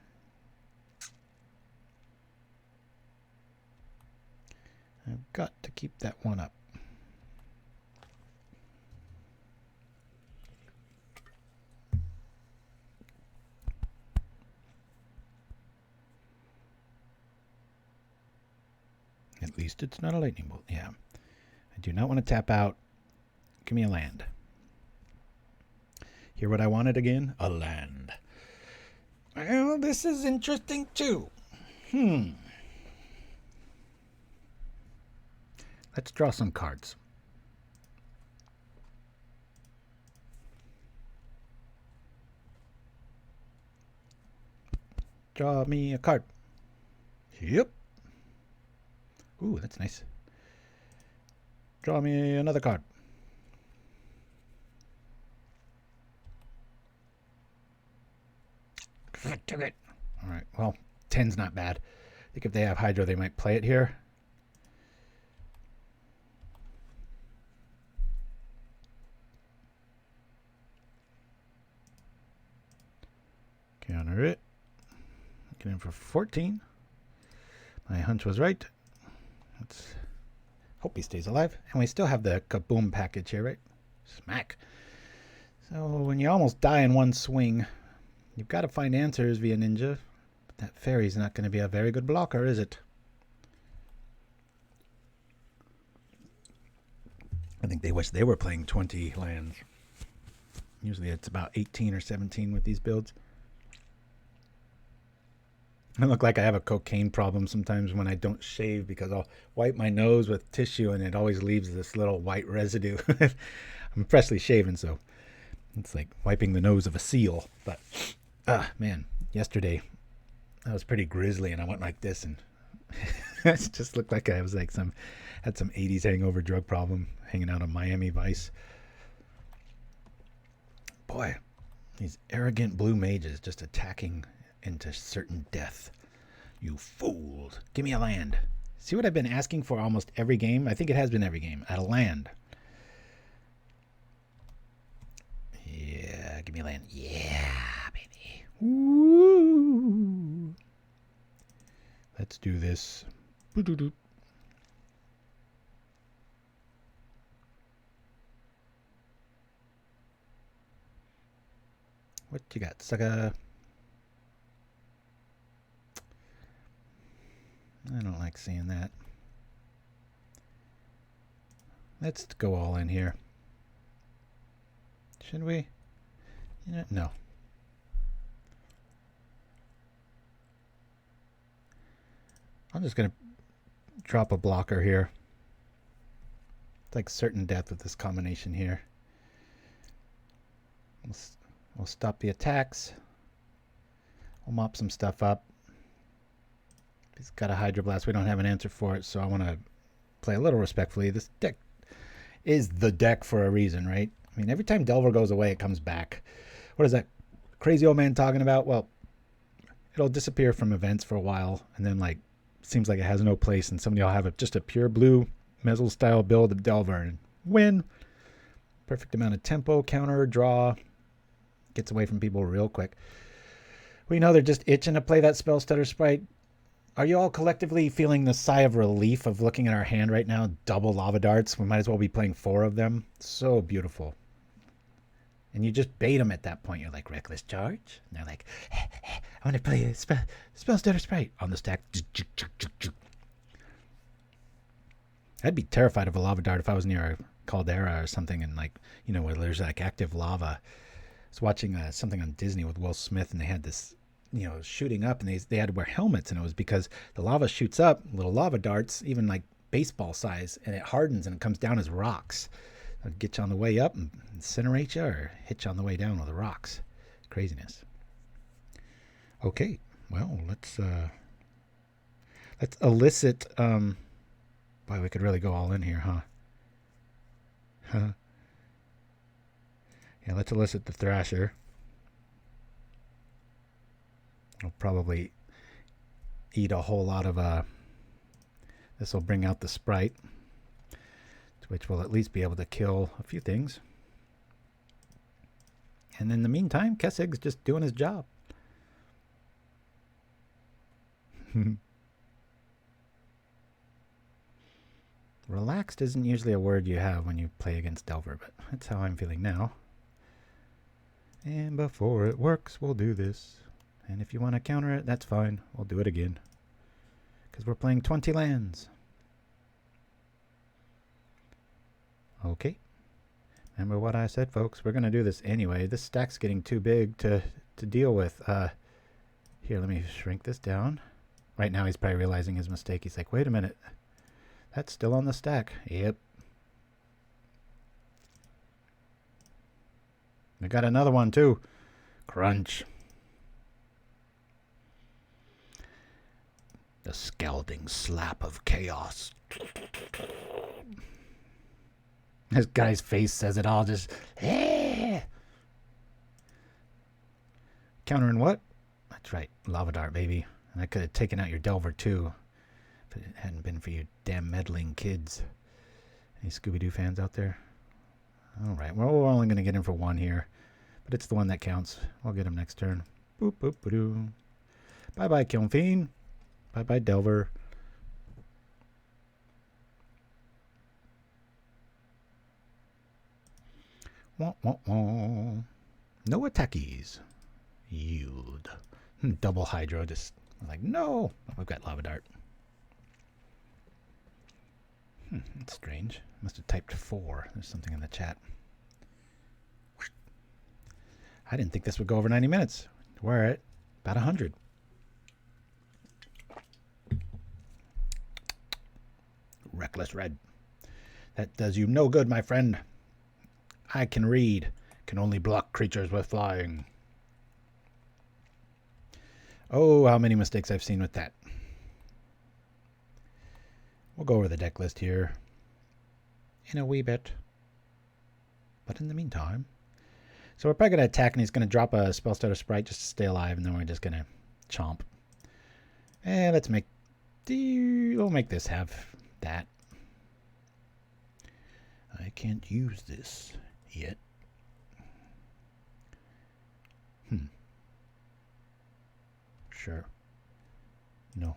I've got to keep that one up. At least it's not a lightning bolt. Yeah. I do not want to tap out. Give me a land. Hear what I wanted again? A land. Well, this is interesting too. Let's draw some cards. Draw me a card. Yep. Ooh, that's nice. Draw me another card. Took it. All right. Well, 10's not bad. I think if they have Hydro, they might play it here. Counter it. Get in for 14. My hunch was right. Let's hope he stays alive. And we still have the kaboom package here, right? Smack. So when you almost die in one swing, you've got to find answers via Ninja. But that fairy's not going to be a very good blocker, is it? I think they wish they were playing 20 lands. Usually it's about 18 or 17 with these builds. I look like I have a cocaine problem sometimes when I don't shave, because I'll wipe my nose with tissue and it always leaves this little white residue. I'm freshly shaven, so it's like wiping the nose of a seal. But, man, yesterday I was pretty grisly and I went like this, and it just looked like I was like had some 80s hangover drug problem hanging out on Miami Vice. Boy, these arrogant blue mages just attacking into certain death. You fools. Give me a land. See what I've been asking for almost every game? I think it has been every game. At a land. Yeah, give me a land. Yeah, baby. Woo. Let's do this. Boo-doo-doo. What you got, sucker? I don't like seeing that. Let's go all in here. Should we? No. I'm just going to drop a blocker here. It's like certain death with this combination here. We'll stop the attacks. We'll mop some stuff up. He's got a Hydroblast. We don't have an answer for it, so I want to play a little respectfully. This deck is the deck for a reason, right? I mean, every time Delver goes away, it comes back. What is that crazy old man talking about? Well, it'll disappear from events for a while, and then, like, seems like it has no place, and somebody will have just a pure blue Mezzle-style build of Delver and win. Perfect amount of tempo, counter, draw. Gets away from people real quick. We know they're just itching to play that Spell Stutter Sprite. Are you all collectively feeling the sigh of relief of looking at our hand right now? Double Lava Darts. We might as well be playing 4 of them. So beautiful. And you just bait them at that point. You're like, Reckless Charge? And they're like, I want to play a Spell Stutter Sprite on the stack. I'd be terrified of a Lava Dart if I was near a caldera or something, and, like, you know, where there's like active lava. I was watching something on Disney with Will Smith, and they had this, you know, shooting up, and they had to wear helmets, and it was because the lava shoots up, little lava darts, even like baseball size, and it hardens and it comes down as rocks. It'll get you on the way up and incinerate you, or hit you on the way down with the rocks. Craziness. Okay, well, let's elicit. Boy, we could really go all in here, huh? Yeah, let's elicit the Thrasher. I'll probably eat a whole lot of this will bring out the Sprite, which will at least be able to kill a few things. And in the meantime, Kessig's just doing his job. Relaxed isn't usually a word you have when you play against Delver, but that's how I'm feeling now. And before it works, we'll do this. And if you want to counter it, that's fine. We'll do it again. Because we're playing 20 lands. Okay. Remember what I said, folks. We're going to do this anyway. This stack's getting too big to deal with. Here, let me shrink this down. Right now, he's probably realizing his mistake. He's like, wait a minute. That's still on the stack. Yep. We got another one, too. Crunch. The scalding slap of chaos. This guy's face says it all. Just, eh. Countering what? That's right. Lava Dart, baby. And I could have taken out your Delver, too. If it hadn't been for you damn meddling kids. Any Scooby-Doo fans out there? Alright, well, we're only going to get him for one here. But it's the one that counts. We'll get him next turn. Boop, boop, ba-doo. Bye-bye, Kiln Fiend. Bye-bye, Delver. Wah, wah, wah. No attackies. Yield. Double Hydro. Just like, no. Oh, we've got Lava Dart. That's strange. Must have typed 4. There's something in the chat. I didn't think this would go over 90 minutes. We're at about 100. Reckless Red. That does you no good, my friend. I can read. Can only block creatures with flying. Oh, how many mistakes I've seen with that. We'll go over the deck list here in a wee bit. But in the meantime... So we're probably going to attack, and he's going to drop a Spell Starter Sprite just to stay alive, and then we're just going to chomp. And let's make... We'll make this have that. I can't use this yet. Sure. No.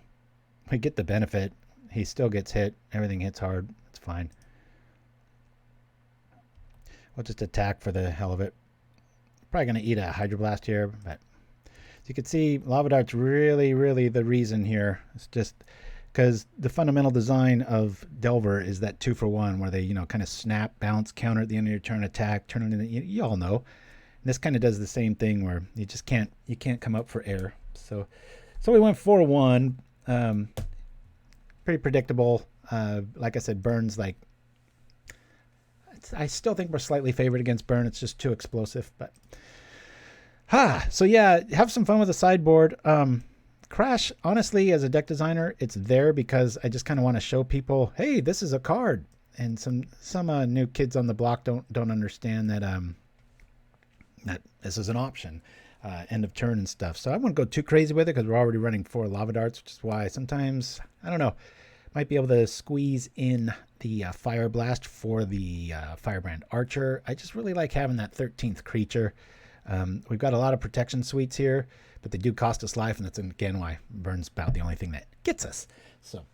I get the benefit. He still gets hit. Everything hits hard. It's fine. We'll just attack for the hell of it. Probably going to eat a Hydroblast here, but as you can see, Lava Dart's really the reason here. It's just because the fundamental design of Delver is that 2-for-1 where they, kind of snap, bounce, counter at the end of your turn, attack, turn it into, you all know. And this kind of does the same thing where you just can't come up for air. So we went 4-1. Pretty predictable. Like I said, Burn's like, I still think we're slightly favored against Burn. It's just too explosive, but so yeah, have some fun with the sideboard. Crash, honestly, as a deck designer, it's there because I just kind of want to show people, hey, this is a card. And some new kids on the block don't understand that that this is an option, end of turn and stuff. So I wouldn't go too crazy with it because we're already running 4 Lava Darts, which is why sometimes, I don't know, might be able to squeeze in the Fireblast for the Firebrand Archer. I just really like having that 13th creature. We've got a lot of protection suites here, but they do cost us life, and that's again why Burn's about the only thing that gets us. So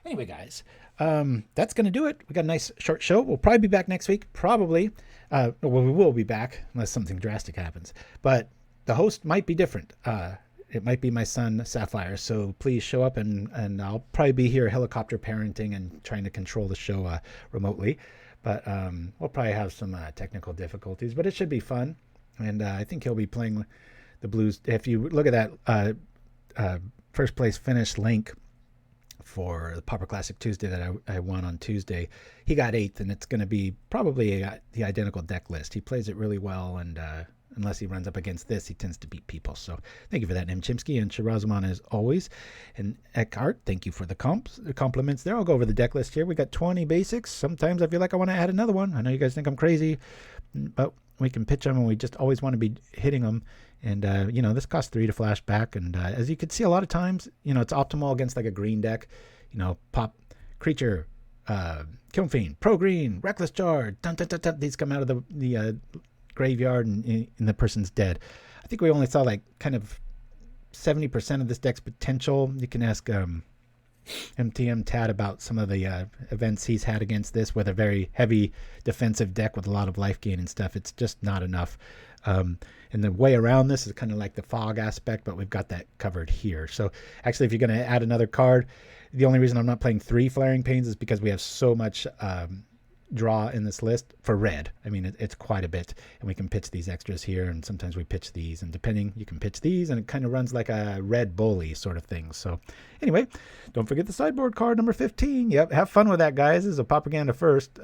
anyway, guys, that's going to do it. We got a nice short show. We'll probably be back next week. Probably. Well, we will be back unless something drastic happens. But the host might be different. It might be my son, Sapphire. So please show up, and I'll probably be here helicopter parenting and trying to control the show remotely. But we'll probably have some technical difficulties, but it should be fun. And I think he'll be playing the Blues. If you look at that first place finish link for the Pauper Classic Tuesday that I won on Tuesday, he got 8th, and it's going to be probably the identical deck list. He plays it really well, and unless he runs up against this, he tends to beat people. So thank you for that, Nim Chimpskey, and Shirazaman as always. And Ekhaert, thank you for the compliments there. I'll go over the deck list here. We got 20 basics. Sometimes I feel like I want to add another one. I know you guys think I'm crazy, but we can pitch them, and we just always want to be hitting them. And, this costs 3 to flash back. And as you can see, a lot of times, it's optimal against like a green deck. Pop creature, Kiln Fiend, pro green, reckless charge. Dun, dun, dun, dun. These come out of the graveyard, and the person's dead. I think we only saw like kind of 70% of this deck's potential. You can ask Mtmentat about some of the events he's had against this with a very heavy defensive deck with a lot of life gain and stuff. It's just not enough. And the way around this is kind of like the fog aspect, but we've got that covered here. So actually, if you're going to add another card, the only reason I'm not playing 3 Flaring Pains is because we have so much draw in this list for red. I mean, it's quite a bit, and we can pitch these extras here, and sometimes we pitch these, and depending, you can pitch these, and it kind of runs like a red bully sort of thing. So anyway, don't forget the sideboard card number 15. Yep, have fun with that, guys. This is a propaganda first.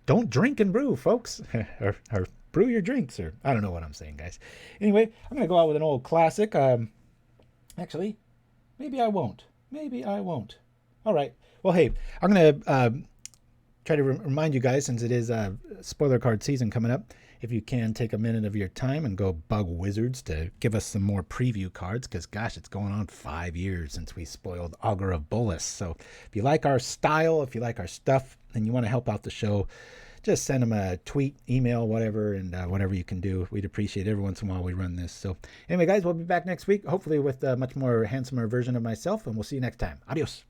Don't drink and brew, folks, or brew your drinks, or I don't know what I'm saying, guys. Anyway, I'm going to go out with an old classic. Actually, maybe I won't. All right. Well, hey, I'm going to try to remind you guys, since it is spoiler card season coming up, if you can take a minute of your time and go bug Wizards to give us some more preview cards, because gosh, it's going on 5 years since we spoiled Augur of Bolas. So if you like our style, if you like our stuff, and you want to help out the show, just send them a tweet, email, whatever, and whatever you can do. We'd appreciate it. Every once in a while we run this. So anyway, guys, we'll be back next week, hopefully with a much more handsomer version of myself, and we'll see you next time. Adios.